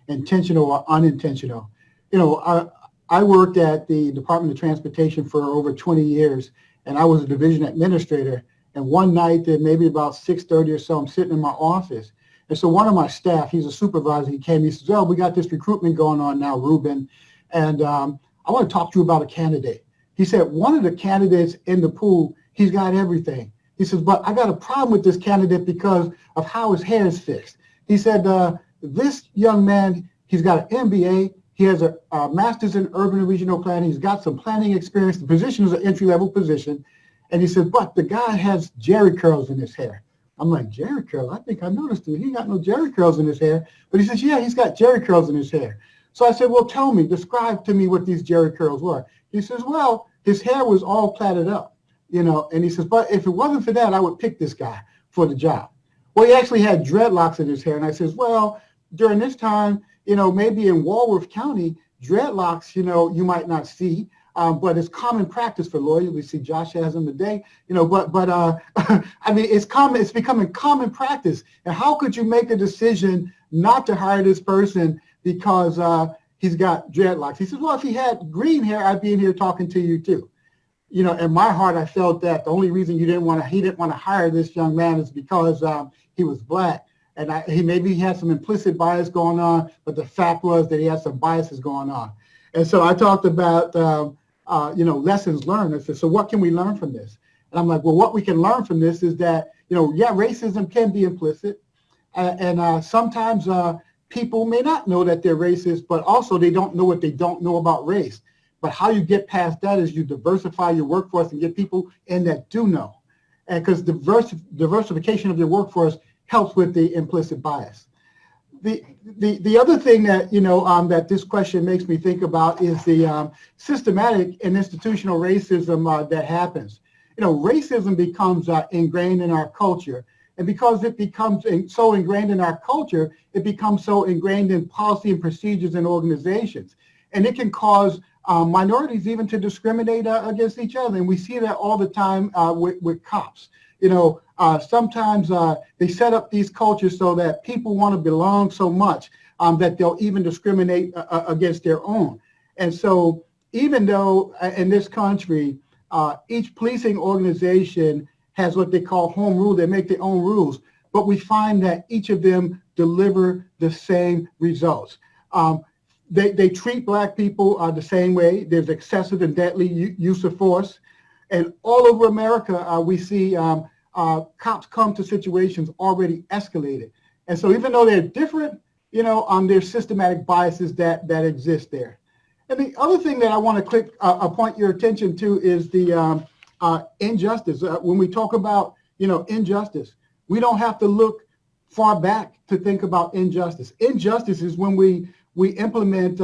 intentional or unintentional. You know, I worked at the Department of Transportation for over 20 years, and I was a division administrator. And one night at maybe about 6:30 or so, I'm sitting in my office. And so one of my staff, he's a supervisor, he came, he says, "Oh, we got this recruitment going on now, Ruben, and I want to talk to you about a candidate." He said, "One of the candidates in the pool, he's got everything." He says, "But I got a problem with this candidate because of how his hair is fixed." He said, "This young man, he's got an MBA, he has a master's in urban and regional planning, he's got some planning experience, the position is an entry-level position." And he said, "But the guy has Jerry curls in his hair." I'm like, "Jerry curl? I think I noticed him. He got no Jerry curls in his hair." But he says, "Yeah, he's got Jerry curls in his hair." So I said, "Well, tell me, describe to me what these Jerry curls were." He says, "Well, his hair was all plaited up, you know," and he says, "But if it wasn't for that, I would pick this guy for the job." Well, he actually had dreadlocks in his hair. And I says, "Well, during this time, you know, maybe in Walworth County, dreadlocks, you know, you might not see. But it's common practice for lawyers. We see Josh has them today, you know, but I mean, it's becoming common practice. And how could you make a decision not to hire this person because he's got dreadlocks?" He says, "Well, if he had green hair, I'd be in here talking to you too." You know, in my heart, I felt that the only reason he didn't want to hire this young man is because he was Black. And maybe he had some implicit bias going on, but the fact was that he had some biases going on. And so I talked about, you know, lessons learned. I said, "So what can we learn from this?" And I'm like, "Well, what we can learn from this is that, you know, yeah, racism can be implicit. And sometimes people may not know that they're racist, but also they don't know what they don't know about race. But how you get past that is you diversify your workforce and get people in that do know. And because diversification of your workforce helps with the implicit bias." The other thing that, you know, that this question makes me think about is the systematic and institutional racism that happens. You know, racism becomes ingrained in our culture. And because it becomes so ingrained in our culture, it becomes so ingrained in policy and procedures and organizations. And it can cause minorities even to discriminate against each other. And we see that all the time with cops. You know, sometimes they set up these cultures so that people want to belong so much that they'll even discriminate against their own. And so even though in this country, each policing organization has what they call home rule, they make their own rules, but we find that each of them deliver the same results. They treat Black people the same way. There's excessive and deadly use of force. And all over America, we see cops come to situations already escalated. And so even though they're different, you know, there's systematic biases that exist there. And the other thing that I want to point your attention to is the injustice. When we talk about, you know, injustice, we don't have to look far back to think about injustice. Injustice is when we implement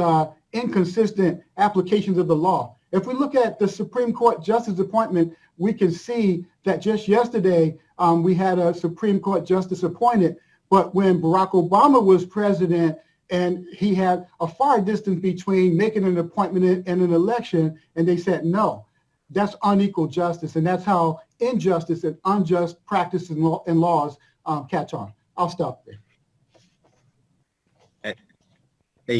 inconsistent applications of the law. If we look at the Supreme Court justice appointment, we can see that just yesterday we had a Supreme Court justice appointed, but when Barack Obama was president and he had a far distance between making an appointment and an election, and they said no, that's unequal justice, and that's how injustice and unjust practices and laws catch on. I'll stop there. Hey,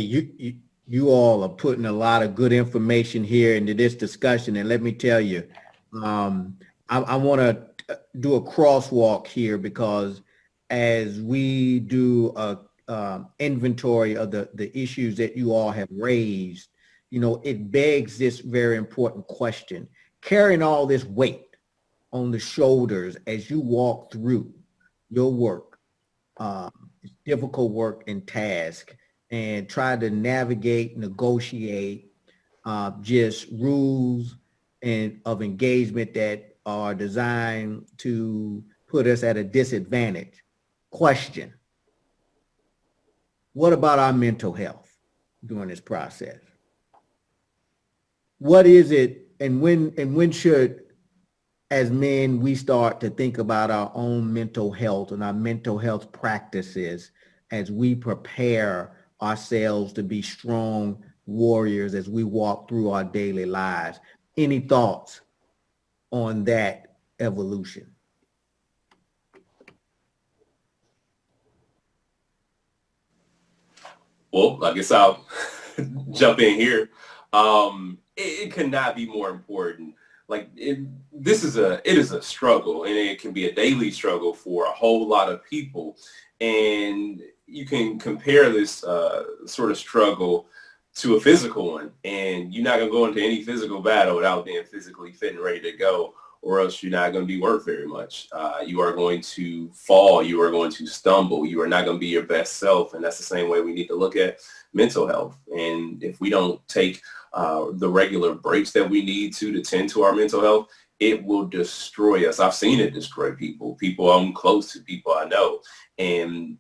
you all are putting a lot of good information here into this discussion. And let me tell you, I want to do a crosswalk here, because as we do inventory of the issues that you all have raised, it begs this very important question. Carrying all this weight on the shoulders as you walk through your work, difficult work and task, and try to navigate, negotiate just rules and of engagement that are designed to put us at a disadvantage. Question: what about our mental health during this process? What is it, and when should, as men, we start to think about our own mental health and our mental health practices as we prepare ourselves to be strong warriors as we walk through our daily lives? Any thoughts on that evolution? Well, I guess I'll jump in here. It could not be more important. Like it is a struggle, and it can be a daily struggle for a whole lot of people. And you can compare this sort of struggle to a physical one, and you're not going to go into any physical battle without being physically fit and ready to go, or else you're not going to be worth very much. You are going to fall. You are going to stumble. You are not going to be your best self. And that's the same way we need to look at mental health. And if we don't take the regular breaks that we need to tend to our mental health, it will destroy us. I've seen it destroy people I'm close to, people I know. And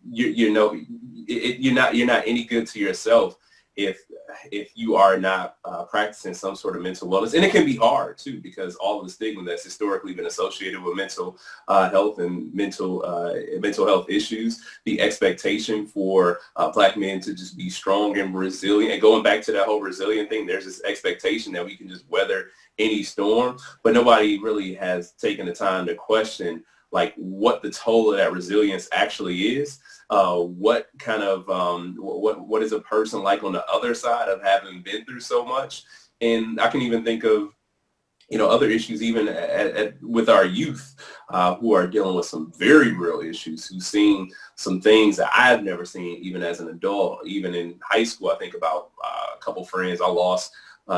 you're not any good to yourself if you are not practicing some sort of mental wellness. And it can be hard too, because all of the stigma that's historically been associated with mental health and mental health issues, the expectation for Black men to just be strong and resilient, and going back to that whole resilient thing, there's this expectation that we can just weather any storm, but nobody really has taken the time to question like what the toll of that resilience actually is. What kind of what is a person like on the other side of having been through so much? And I can even think of other issues even with our youth who are dealing with some very real issues, who've seen some things that I've never seen even as an adult. Even in high school, I think about a couple friends I lost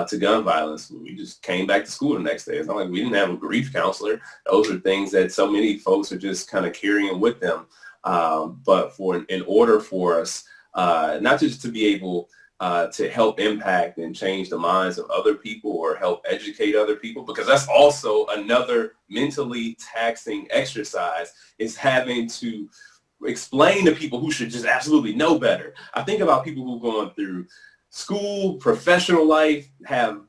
to gun violence. We just came back to school the next day. It's not like we didn't have a grief counselor. Those are things that so many folks are just kind of carrying with them. But in order for us not just to be able to help impact and change the minds of other people or help educate other people, because that's also another mentally taxing exercise, is having to explain to people who should just absolutely know better. I think about people who've gone through school, professional life, have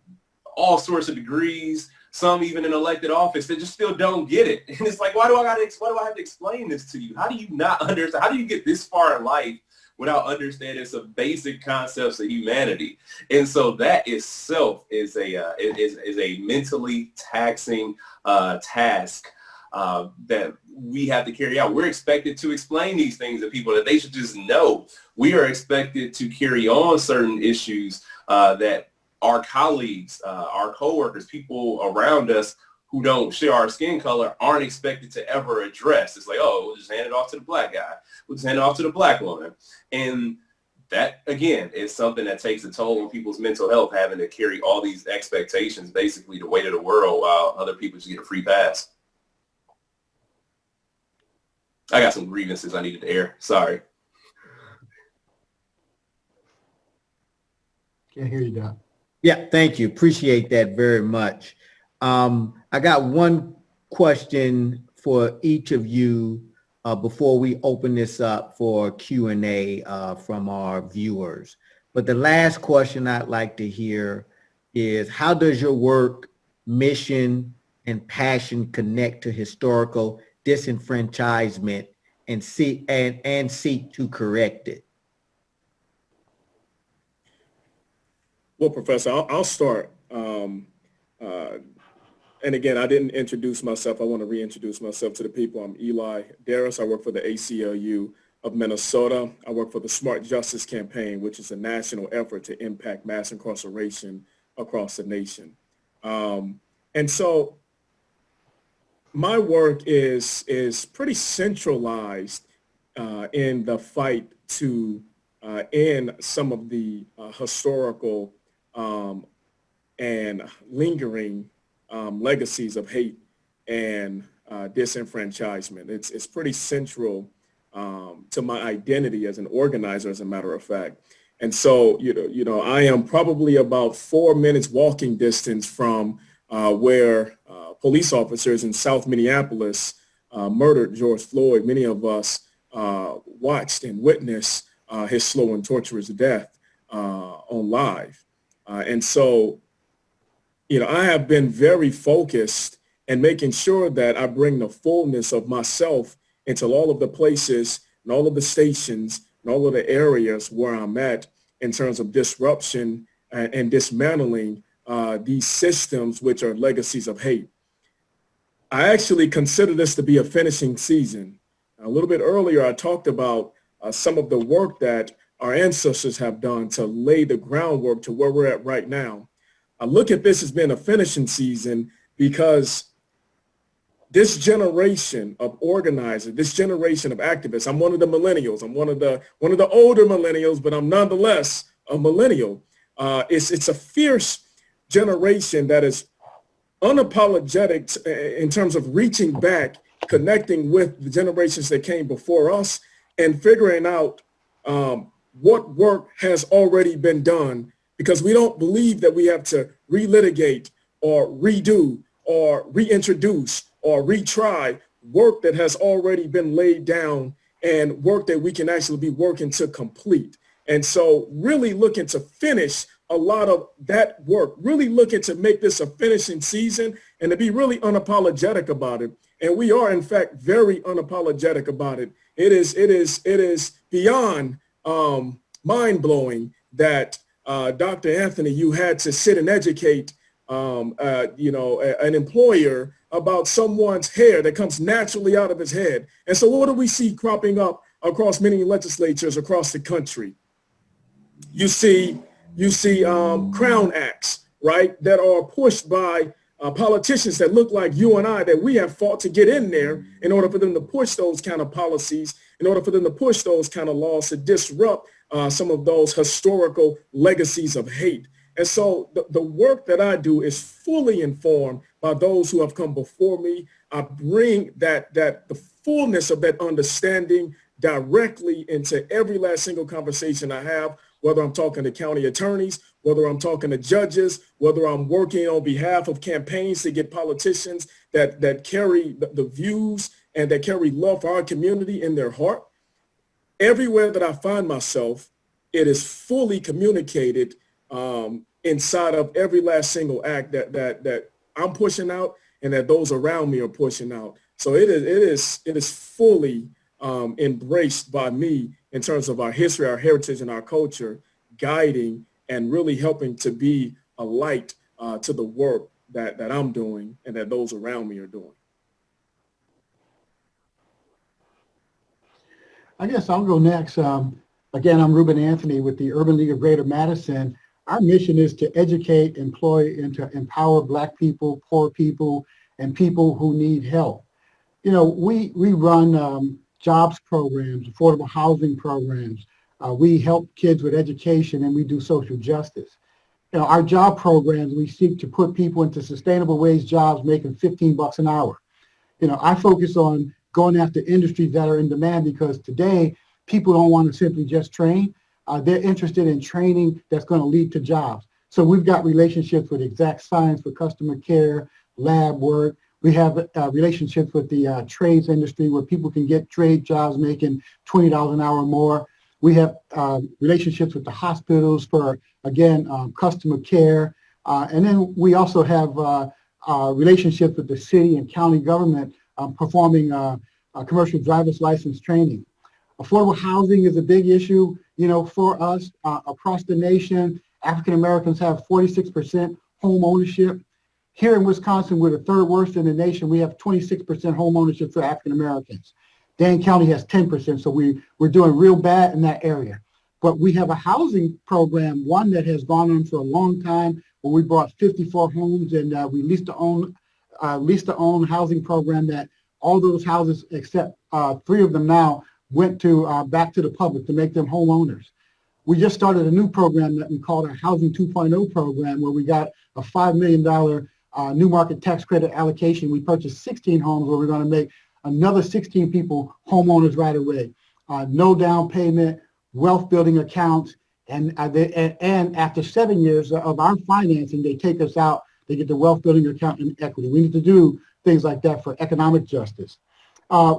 all sorts of degrees, some even in elected office, that just still don't get it. And it's like, why do I have to explain this to you? How do you not understand? How do you get this far in life without understanding some basic concepts of humanity? And so that itself is a mentally taxing task that we have to carry out. We're expected to explain these things to people that they should just know. We are expected to carry on certain issues that our colleagues, our coworkers, people around us who don't share our skin color aren't expected to ever address. It's like, oh, we'll just hand it off to the Black guy. We'll just hand it off to the Black woman. And that, again, is something that takes a toll on people's mental health, having to carry all these expectations, basically the weight of the world, while other people just get a free pass. I got some grievances I needed to air. Sorry. Can't hear you, Doc. Yeah, thank you. Appreciate that very much. I got one question for each of you before we open this up for Q&A from our viewers. But the last question I'd like to hear is, how does your work, mission, and passion connect to historical disenfranchisement and seek to correct it? Well, Professor, I'll start. And again, I didn't introduce myself. I want to reintroduce myself to the people. I'm Eli Darris. I work for the ACLU of Minnesota. I work for the Smart Justice Campaign, which is a national effort to impact mass incarceration across the nation. And so my work is pretty centralized in the fight to end some of the historical and lingering legacies of hate and disenfranchisement. It's pretty central to my identity as an organizer, as a matter of fact. And so, I am probably about 4 minutes walking distance from where police officers in South Minneapolis murdered George Floyd. Many of us watched and witnessed his slow and torturous death on live. And so, I have been very focused and making sure that I bring the fullness of myself into all of the places and all of the stations and all of the areas where I'm at in terms of disruption and dismantling these systems which are legacies of hate. I actually consider this to be a finishing season. A little bit earlier, I talked about some of the work that our ancestors have done to lay the groundwork to where we're at right now. I look at this as being a finishing season because this generation of organizers, this generation of activists, I'm one of the millennials. I'm one of the older millennials, but I'm nonetheless a millennial. It's a fierce generation that is unapologetic in terms of reaching back, connecting with the generations that came before us, and figuring out what work has already been done, because we don't believe that we have to relitigate or redo or reintroduce or retry work that has already been laid down and work that we can actually be working to complete. And so really looking to finish a lot of that work, really looking to make this a finishing season and to be really unapologetic about it. And we are, in fact, very unapologetic about it. It is beyond mind-blowing that Dr. Anthony, you had to sit and educate an employer about someone's hair that comes naturally out of his head. And so what do we see cropping up across many legislatures across the country? You see crown acts, right, that are pushed by politicians that look like you and I, that we have fought to get in there in order for them to push those kind of policies, in order for them to push those kind of laws to disrupt some of those historical legacies of hate. And so the work that I do is fully informed by those who have come before me. I bring the fullness of that understanding directly into every last single conversation I have, whether I'm talking to county attorneys, whether I'm talking to judges, whether I'm working on behalf of campaigns to get politicians that carry the views and that carry love for our community in their heart. Everywhere that I find myself, it is fully communicated inside of every last single act that I'm pushing out and that those around me are pushing out. So it is fully embraced by me in terms of our history, our heritage, and our culture, guiding and really helping to be a light to the work that I'm doing and that those around me are doing. I guess I'll go next. Again, I'm Ruben Anthony with the Urban League of Greater Madison. Our mission is to educate, employ, and to empower Black people, poor people, and people who need help. We run jobs programs, affordable housing programs. We help kids with education, and we do social justice. Our job programs, we seek to put people into sustainable wage jobs making $15 an hour. I focus on going after industries that are in demand because today people don't want to simply just train. They're interested in training that's going to lead to jobs. So we've got relationships with Exact Science for customer care, lab work. We have relationships with the trades industry where people can get trade jobs making $20 an hour or more. We have relationships with the hospitals for, again, customer care. And then we also have relationships with the city and county government performing commercial driver's license training. Affordable housing is a big issue, for us across the nation. African Americans have 46% home ownership. Here in Wisconsin, we're the third worst in the nation. We have 26% home ownership for African Americans. Dane County has 10%, so we're doing real bad in that area. But we have a housing program, one that has gone on for a long time, where we bought 54 homes, and we lease to own housing program that all those houses, except 3 of them now, went to back to the public to make them homeowners. We just started a new program that we called our Housing 2.0 program, where we got a $5 million new market tax credit allocation. We purchased 16 homes where we're going to make another 16 people homeowners right away. No down payment, wealth building accounts, and after 7 years of our financing, they take us out. They get the wealth building account and equity. We need to do things like that for economic justice.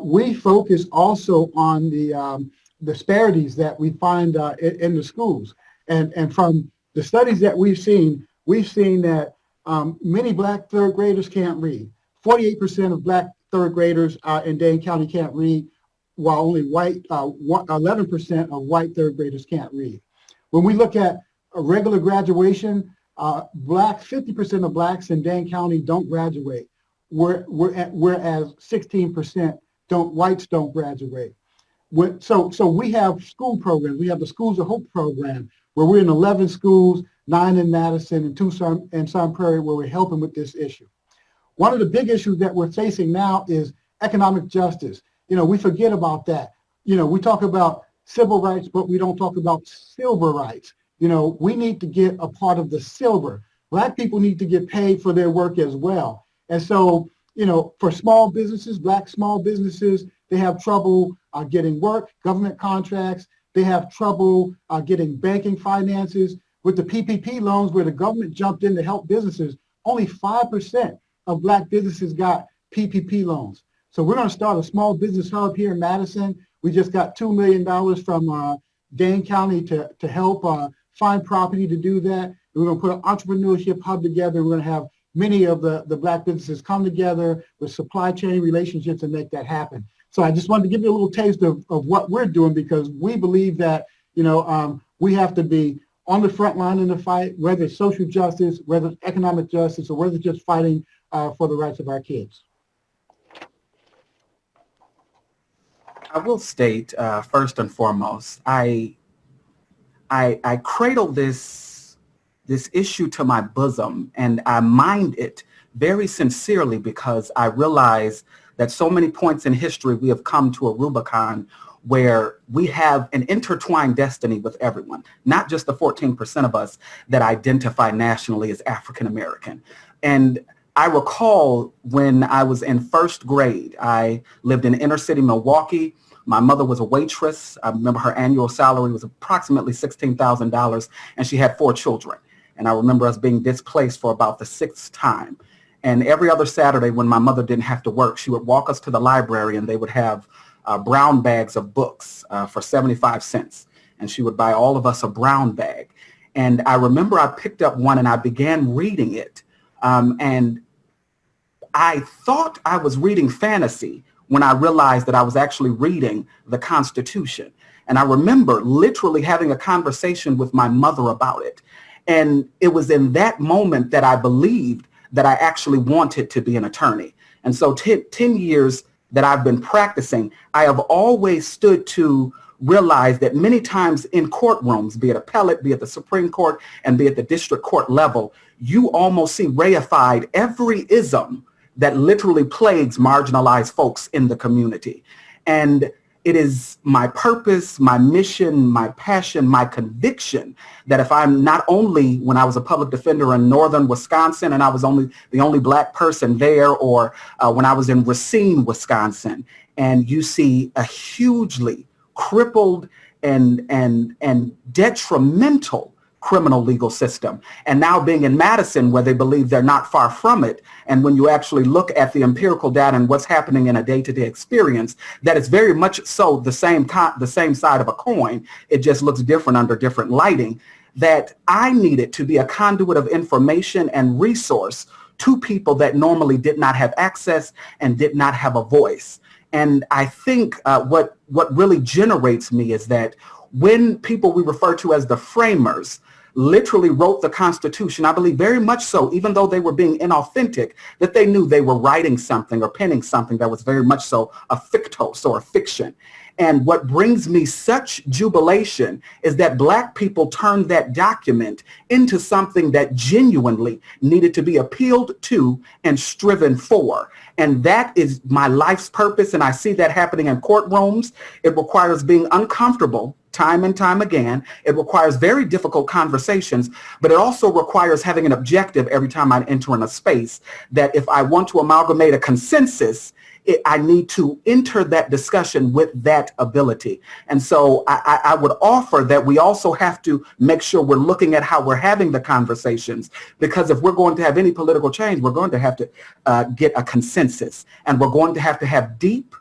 We focus also on the disparities that we find in the schools. And from the studies that we've seen that many Black third graders can't read. 48% of Black third graders in Dane County can't read, while only 11% of white third graders can't read. When we look at a regular graduation, 50% of Blacks in Dane County don't graduate, whereas 16% whites don't graduate. So we have school programs. We have the Schools of Hope program, where we're in 11 schools, 9 in Madison and 2 in Sun Prairie, where we're helping with this issue. One of the big issues that we're facing now is economic justice. We forget about that. We talk about civil rights, but we don't talk about silver rights. We need to get a part of the silver. Black people need to get paid for their work as well. And so, for small businesses, Black small businesses, they have trouble getting work, government contracts. They have trouble getting banking finances. With the PPP loans, where the government jumped in to help businesses, only 5% of Black businesses got PPP loans. So we're going to start a small business hub here in Madison. We just got $2 million from Dane County to help find property to do that. And we're going to put an entrepreneurship hub together. We're going to have many of the Black businesses come together with supply chain relationships and make that happen. So I just wanted to give you a little taste of what we're doing, because we believe that, we have to be on the front line in the fight, whether it's social justice, whether it's economic justice, or whether it's just fighting for the rights of our kids. I will state, first and foremost, I cradle this issue to my bosom, and I mind it very sincerely, because I realize that so many points in history we have come to a Rubicon where we have an intertwined destiny with everyone, not just the 14% of us that identify nationally as African American. And I recall when I was in first grade, I lived in inner city Milwaukee. My mother was a waitress. I remember her annual salary was approximately $16,000, and she had 4 children. And I remember us being displaced for about the 6th time. And every other Saturday, when my mother didn't have to work, she would walk us to the library, and they would have brown bags of books for 75 cents. And she would buy all of us a brown bag. And I remember I picked up one and I began reading it. And I thought I was reading fantasy when I realized that I was actually reading the Constitution. And I remember literally having a conversation with my mother about it. And it was in that moment that I believed that I actually wanted to be an attorney. And so 10 years that I've been practicing, I have always stood to realize that many times in courtrooms, be it appellate, be it the Supreme Court, and be it the district court level, you almost see reified every ism that literally plagues marginalized folks in the community. And it is my purpose, my mission, my passion, my conviction that if I'm not only, when I was a public defender in northern Wisconsin and I was the only Black person there, or when I was in Racine, Wisconsin, and you see a hugely crippled and detrimental criminal legal system, and now being in Madison where they believe they're not far from it, and when you actually look at the empirical data and what's happening in a day-to-day experience, that it's very much so the same side of a coin. It just looks different under different lighting. That I needed to be a conduit of information and resource to people that normally did not have access and did not have a voice. And I think what really generates me is that when people we refer to as the framers literally wrote the Constitution, I believe very much so, even though they were being inauthentic, that they knew they were writing something or penning something that was very much so a fictos or a fiction. And what brings me such jubilation is that Black people turned that document into something that genuinely needed to be appealed to and striven for. And that is my life's purpose. And I see that happening in courtrooms. It requires being uncomfortable time and time again. It requires very difficult conversations, but it also requires having an objective every time I enter in a space, that if I want to amalgamate a consensus, I need to enter that discussion with that ability. And so I would offer that we also have to make sure we're looking at how we're having the conversations, because if we're going to have any political change, we're going to have to get a consensus, and we're going to have deep,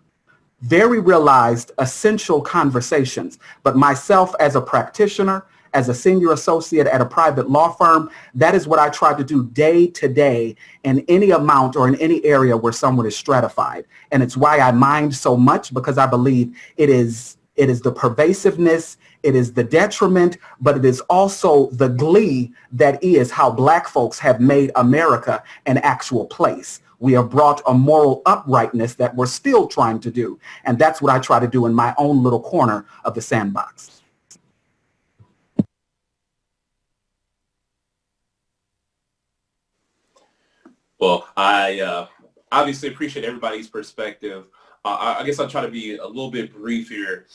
very realized, essential conversations. But myself as a practitioner, as a senior associate at a private law firm, that is what I try to do day to day in any amount or in any area where someone is stratified. And it's why I mind so much, because I believe it is the pervasiveness, it is the detriment, but it is also the glee that is how Black folks have made America an actual place. We have brought a moral uprightness that we're still trying to do. And that's what I try to do in my own little corner of the sandbox. Well, I obviously appreciate everybody's perspective. I guess I'll try to be a little bit brief here.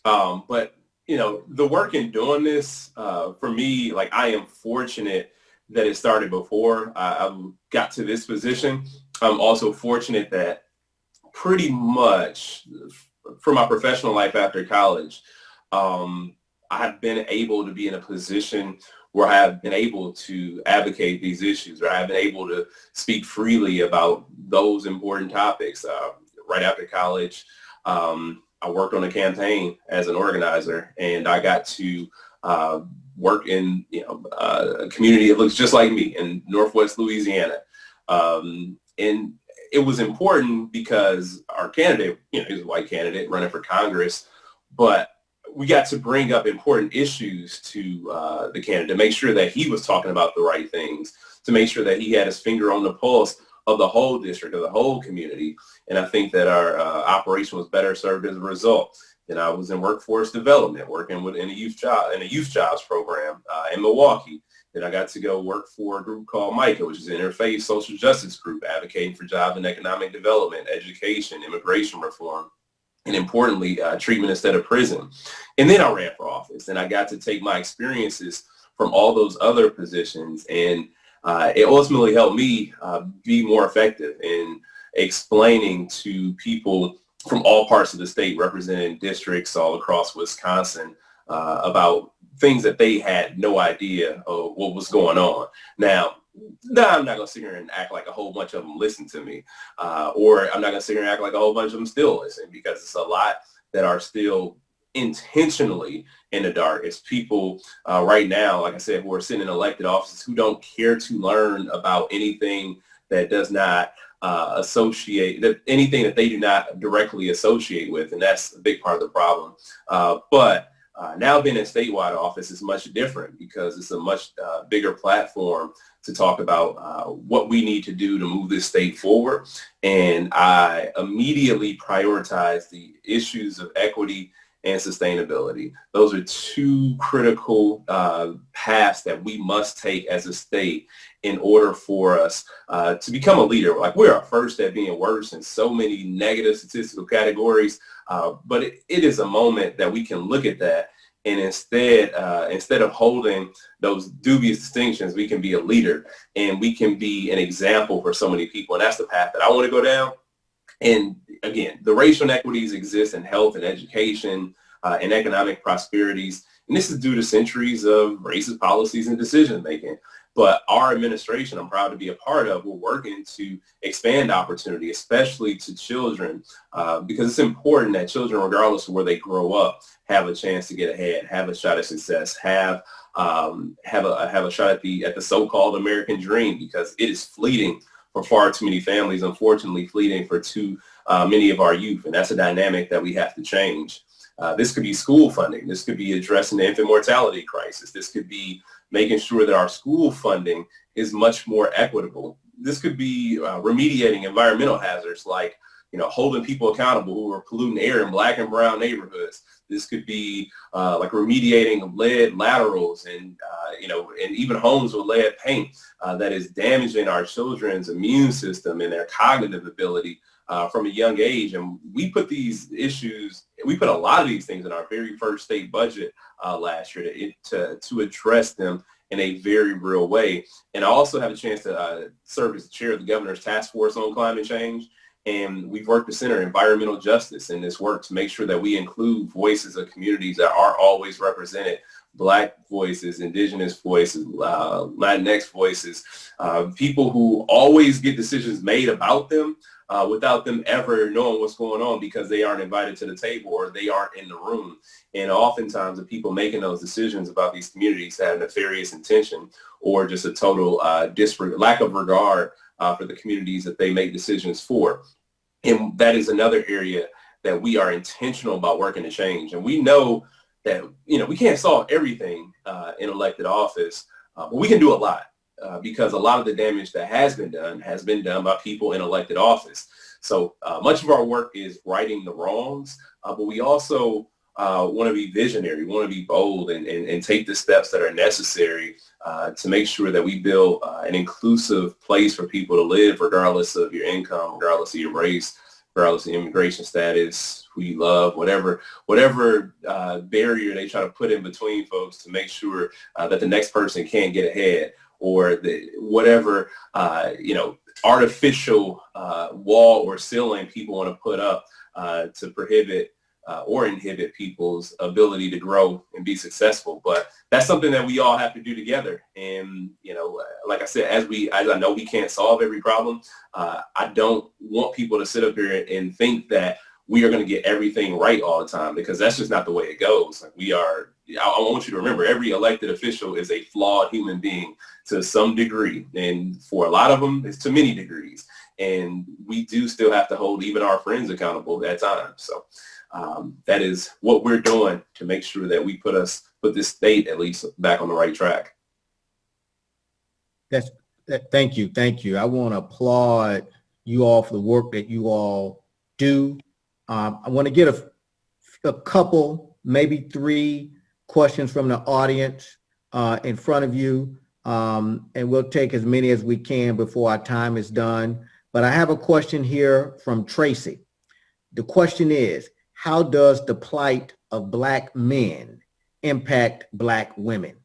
But, you know, the work in doing this, for me, like, I am fortunate that it started before I got to this position. I'm also fortunate that pretty much for my professional life after college, I have been able to be in a position where I have been able to advocate these issues, or I have been able to speak freely about those important topics. Right after college, I worked on a campaign as an organizer, and I got to work in a community that looks just like me in Northwest Louisiana. And it was important because our candidate, he was a white candidate running for Congress, but we got to bring up important issues to the candidate, make sure that he was talking about the right things, to make sure that he had his finger on the pulse of the whole district, of the whole community. And I think that our operation was better served as a result. Then I was in workforce development, working in a youth jobs program in Milwaukee. Then I got to go work for a group called MICA, which is an interfaith social justice group advocating for job and economic development, education, immigration reform, and importantly, treatment instead of prison. And then I ran for office, and I got to take my experiences from all those other positions, and it ultimately helped me be more effective in explaining to people from all parts of the state, representing districts all across Wisconsin, about things that they had no idea of what was going on. Now, I'm not going to sit here and act like a whole bunch of them listen to me, or I'm not going to sit here and act like a whole bunch of them still listen, because it's a lot that are still intentionally in the dark. It's people right now, like I said, who are sitting in elected offices who don't care to learn about anything that does not anything that they do not directly associate with, and that's a big part of the problem. But now being in statewide office is much different, because it's a much bigger platform to talk about what we need to do to move this state forward. And I immediately prioritize the issues of equity and sustainability. Those are two critical paths that we must take as a state in order for us to become a leader. Like, we're first at being worse in so many negative statistical categories, but it is a moment that we can look at that, and instead of holding those dubious distinctions, we can be a leader, and we can be an example for so many people. And that's the path that I want to go down. And again, the racial inequities exist in health and education and economic prosperities. And this is due to centuries of racist policies and decision making. But our administration, I'm proud to be a part of, we're working to expand opportunity, especially to children, because it's important that children, regardless of where they grow up, have a chance to get ahead, have a shot at success, have a shot at the so-called American dream, because it is fleeting for far too many families, unfortunately fleeting for too many of our youth. And that's a dynamic that we have to change. This could be school funding. This could be addressing the infant mortality crisis. This could be making sure that our school funding is much more equitable. This could be remediating environmental hazards like, holding people accountable who are polluting air in Black and brown neighborhoods. This could be like remediating lead laterals and, and even homes with lead paint that is damaging our children's immune system and their cognitive ability from a young age. And we put a lot of these things in our very first state budget last year to address them in a very real way. And I also have a chance to serve as the chair of the governor's task force on climate change. And we've worked to center environmental justice in this work to make sure that we include voices of communities that aren't always represented. Black voices, Indigenous voices, Latinx voices, people who always get decisions made about them without them ever knowing what's going on because they aren't invited to the table or they aren't in the room. And oftentimes the people making those decisions about these communities have nefarious intention or just a total lack of regard for the communities that they make decisions for. And that is another area that we are intentional about working to change. And we know that, we can't solve everything in elected office, but we can do a lot because a lot of the damage that has been done by people in elected office. So much of our work is righting the wrongs, but we also want to be visionary, we want to be bold and take the steps that are necessary to make sure that we build an inclusive place for people to live regardless of your income, regardless of your race, regardless of immigration status, who you love, whatever barrier they try to put in between folks to make sure that the next person can't get ahead or whatever artificial wall or ceiling people want to put up to prohibit or inhibit people's ability to grow and be successful. But that's something that we all have to do together. And, like I said, as I know we can't solve every problem, I don't want people to sit up here and think that we are going to get everything right all the time, because that's just not the way it goes. Like I want you to remember, every elected official is a flawed human being to some degree. And for a lot of them, it's to many degrees. And we do still have to hold even our friends accountable at times. So that is what we're doing to make sure that we put this state at least back on the right track. Thank you. I want to applaud you all for the work that you all do. I want to get a couple, maybe 3 questions from the audience in front of you, and we'll take as many as we can before our time is done. But I have a question here from Tracy. The question is, how does the plight of Black men impact Black women?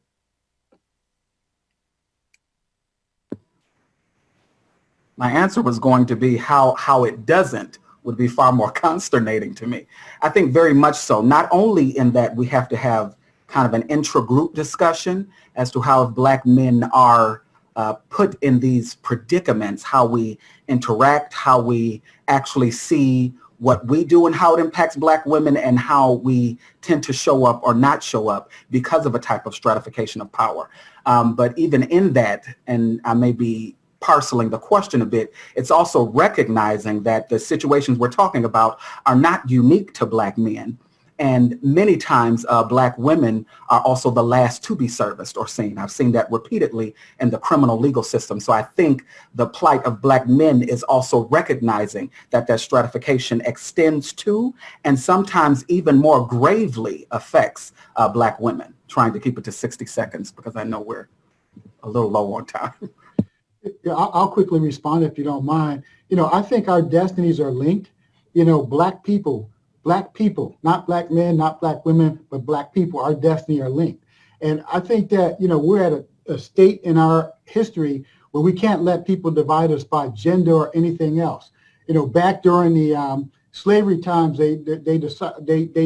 My answer was going to be how it doesn't would be far more consternating to me. I think very much so, not only in that we have to have kind of an intra-group discussion as to how if Black men are put in these predicaments, how we interact, how we actually see what we do and how it impacts Black women and how we tend to show up or not show up because of a type of stratification of power. But even in that, and I may be parceling the question a bit, it's also recognizing that the situations we're talking about are not unique to Black men. And many times Black women are also the last to be serviced or seen. I've seen that repeatedly in the criminal legal system. So I think the plight of Black men is also recognizing that that stratification extends to and sometimes even more gravely affects Black women. Trying to keep it to 60 seconds because I know we're a little low on time. Yeah, I'll quickly respond if you don't mind. I think our destinies are linked. Black people, not Black men, not Black women, but Black people, our destiny are linked. And I think that, we're at a state in our history where we can't let people divide us by gender or anything else. Back during the slavery times, they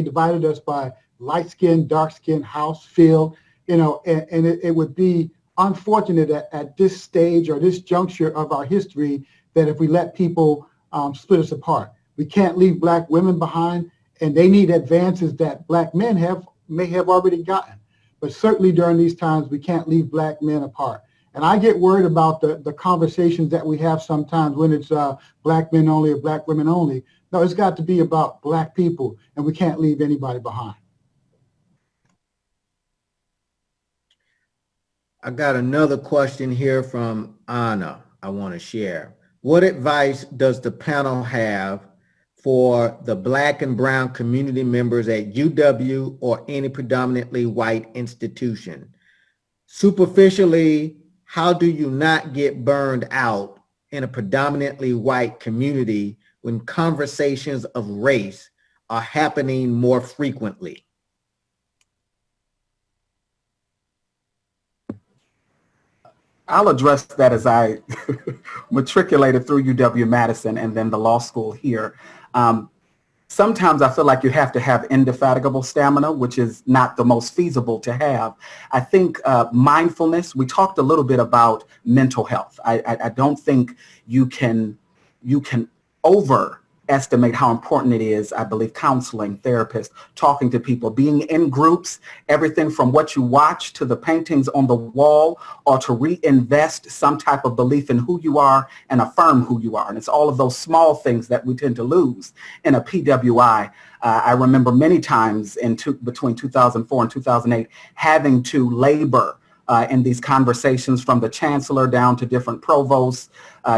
divided us by light skin, dark skin, house, field, and it would be unfortunate at this stage or this juncture of our history that if we let people split us apart. We can't leave Black women behind, and they need advances that Black men may have already gotten. But certainly during these times, we can't leave Black men apart. And I get worried about the conversations that we have sometimes when it's Black men only or Black women only. No, it's got to be about Black people, and we can't leave anybody behind. I got another question here from Anna I want to share. What advice does the panel have for the Black and Brown community members at UW or any predominantly white institution? Superficially, how do you not get burned out in a predominantly white community when conversations of race are happening more frequently? I'll address that as I matriculated through UW-Madison and then the law school here. Sometimes I feel like you have to have indefatigable stamina, which is not the most feasible to have. I think mindfulness, we talked a little bit about mental health. I don't think you can overestimate how important it is. I believe counseling, therapists, talking to people, being in groups, everything from what you watch to the paintings on the wall, or to reinvest some type of belief in who you are and affirm who you are. And it's all of those small things that we tend to lose in a PWI. I remember many times between 2004 and 2008 having to labor in these conversations, from the chancellor down to different provosts,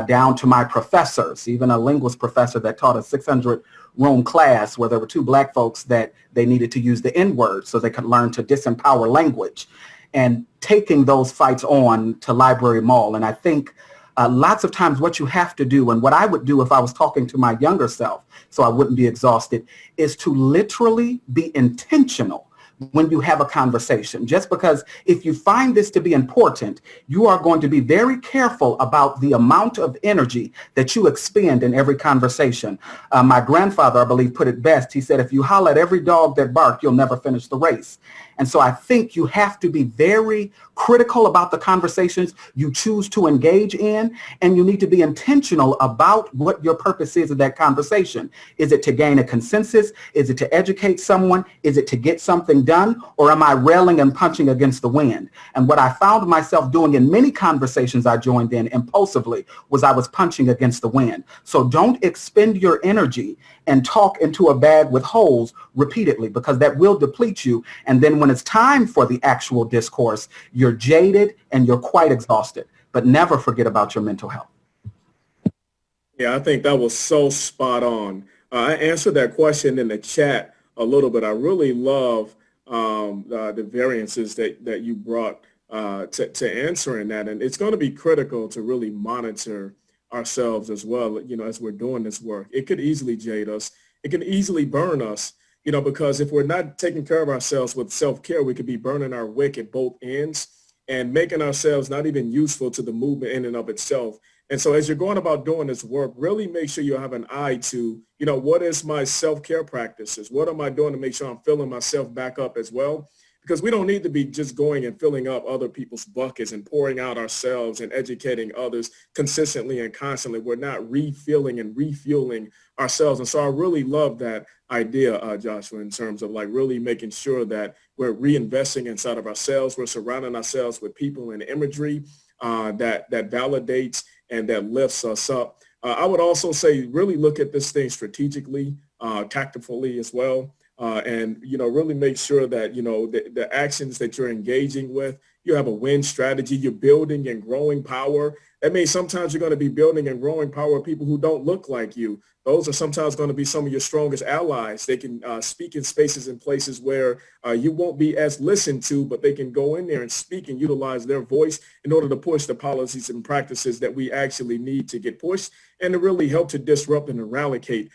down to my professors, even a linguist professor that taught a 600-room class where there were two Black folks that they needed to use the N-word so they could learn to disempower language, and taking those fights on to Library Mall. And I think lots of times what you have to do, and what I would do if I was talking to my younger self so I wouldn't be exhausted, is to literally be intentional when you have a conversation. Just because if you find this to be important, you are going to be very careful about the amount of energy that you expend in every conversation. My grandfather, I believe, put it best. He said, if you holler at every dog that barks, you'll never finish the race. And so I think you have to be very critical about the conversations you choose to engage in, and you need to be intentional about what your purpose is of that conversation. Is it to gain a consensus? Is it to educate someone? Is it to get something done? Or am I railing and punching against the wind? And what I found myself doing in many conversations I joined in impulsively was I was punching against the wind. So don't expend your energy and talk into a bag with holes repeatedly, because that will deplete you. And then when it's time for the actual discourse, you're jaded and you're quite exhausted. But never forget about your mental health. Yeah, I think that was so spot on. I answered that question in the chat a little bit. I really love the variances that you brought to answering that. And it's going to be critical to really monitor ourselves as well, as we're doing this work. It could easily jade us. It can easily burn us, because if we're not taking care of ourselves with self-care, we could be burning our wick at both ends and making ourselves not even useful to the movement in and of itself. And so as you're going about doing this work, really make sure you have an eye to, what is my self-care practices? What am I doing to make sure I'm filling myself back up as well? Because we don't need to be just going and filling up other people's buckets and pouring out ourselves and educating others consistently and constantly. We're not refilling and refueling ourselves. And so I really love that idea, Joshua, in terms of like really making sure that we're reinvesting inside of ourselves. We're surrounding ourselves with people and imagery that validates and that lifts us up. I would also say really look at this thing strategically, tactfully as well. And, really make sure that, the actions that you're engaging with, you have a win strategy, you're building and growing power. That means sometimes you're going to be building and growing power with people who don't look like you. Those are sometimes going to be some of your strongest allies. They can speak in spaces and places where you won't be as listened to, but they can go in there and speak and utilize their voice in order to push the policies and practices that we actually need to get pushed, and to really help to disrupt and eradicate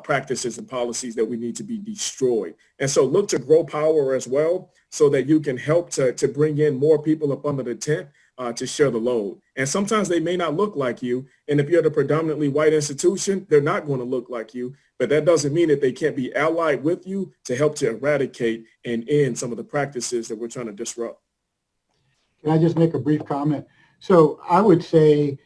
practices and policies that we need to be destroyed. And so look to grow power as well, so that you can help to bring in more people up under the tent to share the load. And sometimes they may not look like you. And if you're at a predominantly white institution, they're not going to look like you. But that doesn't mean that they can't be allied with you to help to eradicate and end some of the practices that we're trying to disrupt. Can I just make a brief comment? So I would say,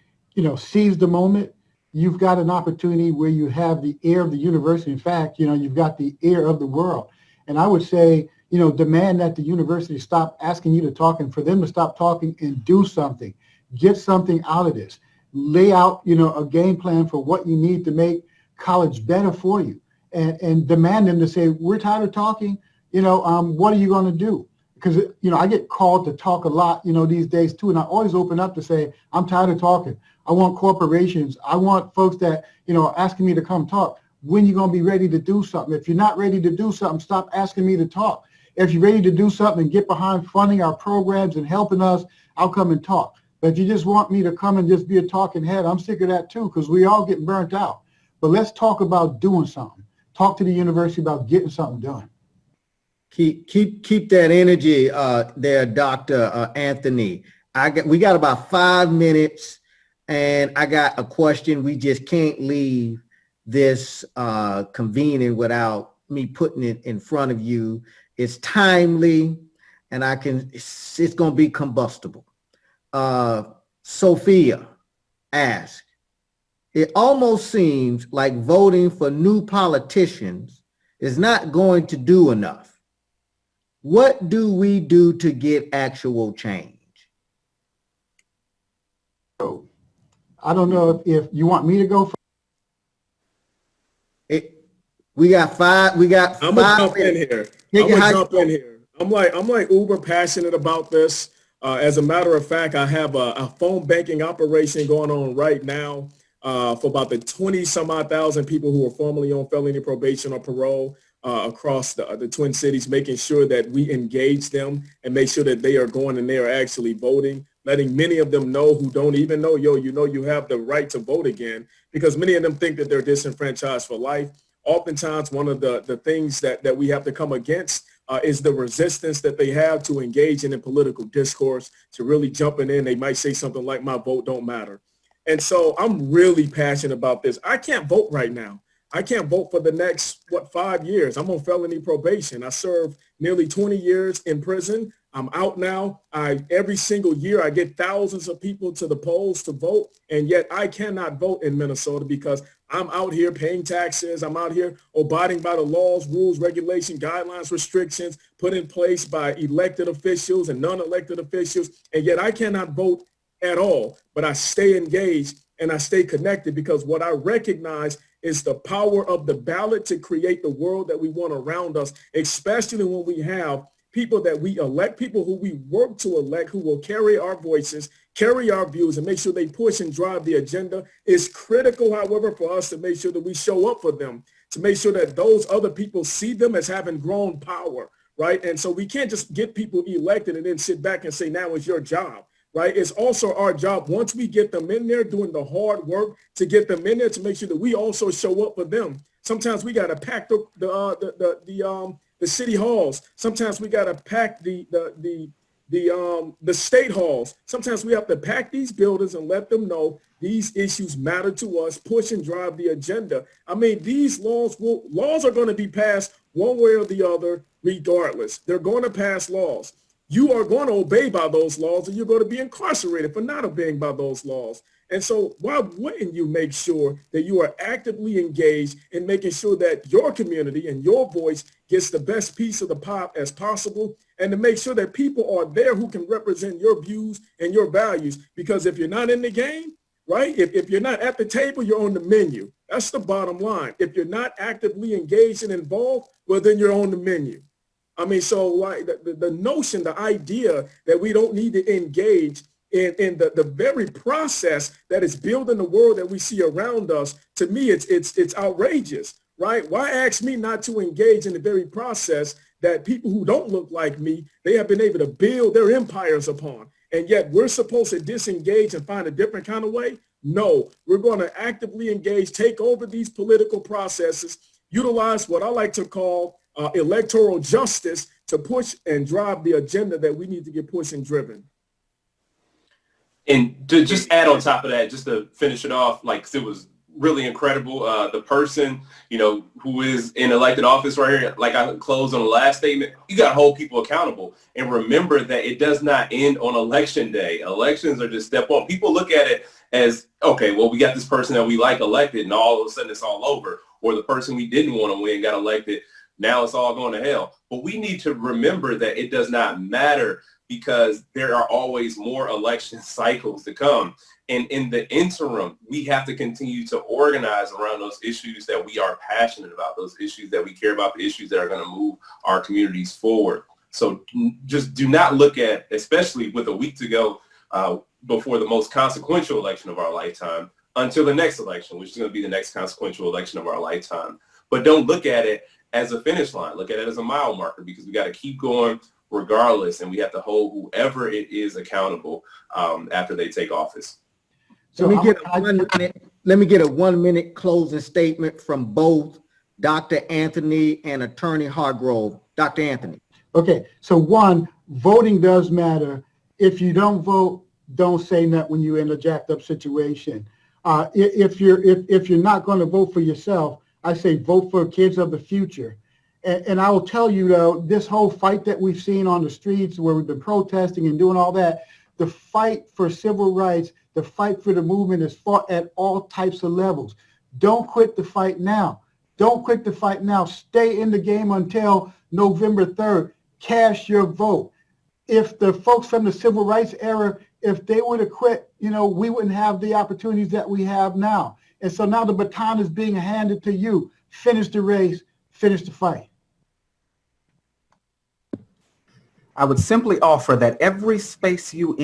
seize the moment. You've got an opportunity where you have the ear of the university. In fact, you've got the ear of the world. And I would say, demand that the university stop asking you to talk, and for them to stop talking and do something. Get something out of this. Lay out, a game plan for what you need to make college better for you, and demand them to say, we're tired of talking. What are you going to do? because, you know, I get called to talk a lot, you know, these days too. And I always open up to say, I'm tired of talking. I want corporations. I want folks that, you know, are asking me to come talk. When you going to be ready to do something? If you're not ready to do something, stop asking me to talk. If you're ready to do something and get behind funding our programs and helping us, I'll come and talk. But if you just want me to come and just be a talking head, I'm sick of that too, because we all get burnt out. But let's talk about doing something. Talk to the university about getting something done. Keep that energy there, Dr. Anthony. We got about 5 minutes, and I got a question. We just can't leave this convening without me putting it in front of you. It's timely, and it's going to be combustible. Sophia asked, it almost seems like voting for new politicians is not going to do enough. What do we do to get actual change? So, I don't know if you want me to go first. We got five. I'm gonna jump in here. I'm like uber passionate about this. As a matter of fact, I have a phone banking operation going on right now for about the 20 some odd thousand people who are formerly on felony probation or parole across the Twin Cities, making sure that we engage them and make sure that they are going and they are actually voting, letting many of them know who don't even know, you have the right to vote again, because many of them think that they're disenfranchised for life. Oftentimes, one of the things that we have to come against is the resistance that they have to engage in political discourse, to really jumping in. They might say something like, my vote don't matter. And so I'm really passionate about this. I can't vote right now. I can't vote for the next, 5 years. I'm on felony probation. I served nearly 20 years in prison. I'm out now. Every single year I get thousands of people to the polls to vote, and yet I cannot vote in Minnesota because I'm out here paying taxes. I'm out here abiding by the laws, rules, regulation, guidelines, restrictions put in place by elected officials and non-elected officials, and yet I cannot vote at all. But I stay engaged and I stay connected because what I recognize is the power of the ballot to create the world that we want around us, especially when we have people that we elect, people who we work to elect, who will carry our voices, carry our views, and make sure they push and drive the agenda. It's critical, however, for us to make sure that we show up for them, to make sure that those other people see them as having grown power, right? And so we can't just get people elected and then sit back and say, now it's your job, right? It's also our job, once we get them in there doing the hard work, to get them in there to make sure that we also show up for them. Sometimes we got to pack the city halls. Sometimes we got to pack the state halls. Sometimes we have to pack these buildings and let them know these issues matter to us, push and drive the agenda. I mean, these laws are going to be passed one way or the other regardless. They're going to pass laws. You are going to obey by those laws, and you're going to be incarcerated for not obeying by those laws. And so why wouldn't you make sure that you are actively engaged in making sure that your community and your voice gets the best piece of the pie as possible, and to make sure that people are there who can represent your views and your values? Because if you're not in the game, right, if you're not at the table, you're on the menu. That's the bottom line. If you're not actively engaged and involved, well, then you're on the menu. I mean, so like the notion, the idea that we don't need to engage in the very process that is building the world that we see around us, to me, it's outrageous, right? Why ask me not to engage in the very process that people who don't look like me, they have been able to build their empires upon? And yet we're supposed to disengage and find a different kind of way? No, we're going to actively engage, take over these political processes, utilize what I like to call electoral justice to push and drive the agenda that we need to get pushed and driven. And to just add on top of that, just to finish it off, like, it was really incredible. The person, who is in elected office right here, like I closed on the last statement, you got to hold people accountable. And remember that it does not end on election day. Elections are just step one. People look at it as, okay, well, we got this person that we like elected, and all of a sudden it's all over. Or the person we didn't want to win got elected, now it's all going to hell. But we need to remember that it does not matter, because there are always more election cycles to come. And in the interim, we have to continue to organize around those issues that we are passionate about, those issues that we care about, the issues that are going to move our communities forward. So just do not look at, especially with a week to go before the most consequential election of our lifetime, until the next election, which is going to be the next consequential election of our lifetime. But don't look at it as a finish line. Look at it as a mile marker, because we got to keep going regardless, and we have to hold whoever it is accountable after they take office. So let me get a 1 minute closing statement from both Dr. Anthony and Attorney Hargrove. Dr. Anthony. Okay, so one, voting does matter. If you don't vote, don't say that when you're in a jacked up situation. If you're not going to vote for yourself, I say vote for kids of the future. And I will tell you, though, this whole fight that we've seen on the streets where we've been protesting and doing all that, the fight for civil rights, the fight for the movement is fought at all types of levels. Don't quit the fight now. Don't quit the fight now. Stay in the game until November 3rd. Cast your vote. If the folks from the civil rights era, if they were to quit, we wouldn't have the opportunities that we have now. And so now the baton is being handed to you. Finish the race, finish the fight. I would simply offer that every space you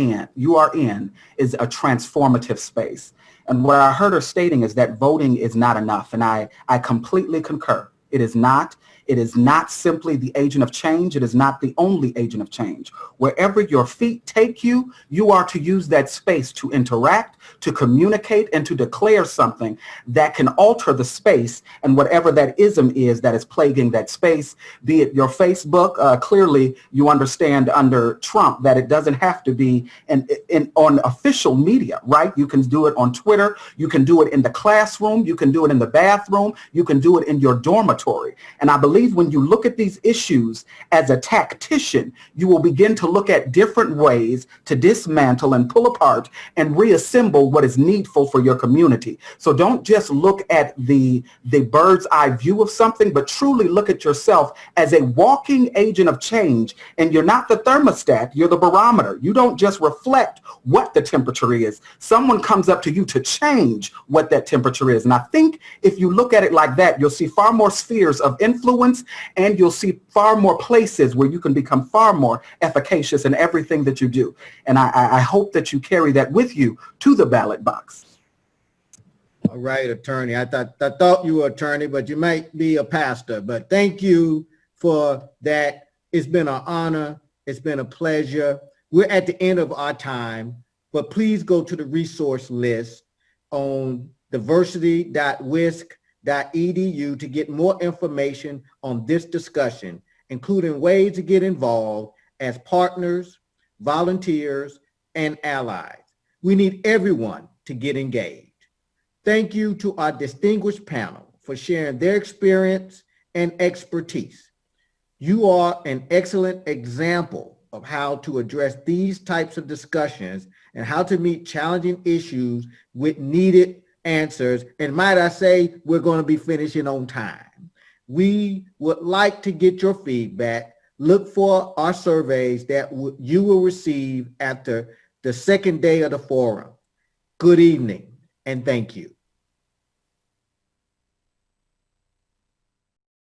are in is a transformative space. And what I heard her stating is that voting is not enough. And I completely concur. It is not. It is not simply the agent of change. It is not the only agent of change. Wherever your feet take you, you are to use that space to interact, to communicate, and to declare something that can alter the space and whatever that ism is that is plaguing that space, be it your Facebook. Clearly, you understand under Trump that it doesn't have to be on official media, right? You can do it on Twitter. You can do it in the classroom. You can do it in the bathroom. You can do it in your dormitory. And I believe when you look at these issues as a tactician, you will begin to look at different ways to dismantle and pull apart and reassemble what is needful for your community. So don't just look at the bird's eye view of something, but truly look at yourself as a walking agent of change. And you're not the thermostat, you're the barometer. You don't just reflect what the temperature is. Someone comes up to you to change what that temperature is. And I think if you look at it like that, you'll see far more spheres of influence, and you'll see far more places where you can become far more efficacious in everything that you do. And I hope that you carry that with you to the ballot box. All right, attorney. I thought you were attorney, but you might be a pastor. But thank you for that. It's been an honor. It's been a pleasure. We're at the end of our time, but please go to the resource list on diversity.wisc.edu to get more information on this discussion, including ways to get involved as partners, volunteers, and allies. We need everyone to get engaged. Thank you to our distinguished panel for sharing their experience and expertise. You are an excellent example of how to address these types of discussions and how to meet challenging issues with needed answers. And might I say, we're going to be finishing on time. We would like to get your feedback. Look for our surveys that you will receive after the second day of the forum. Good evening and thank you.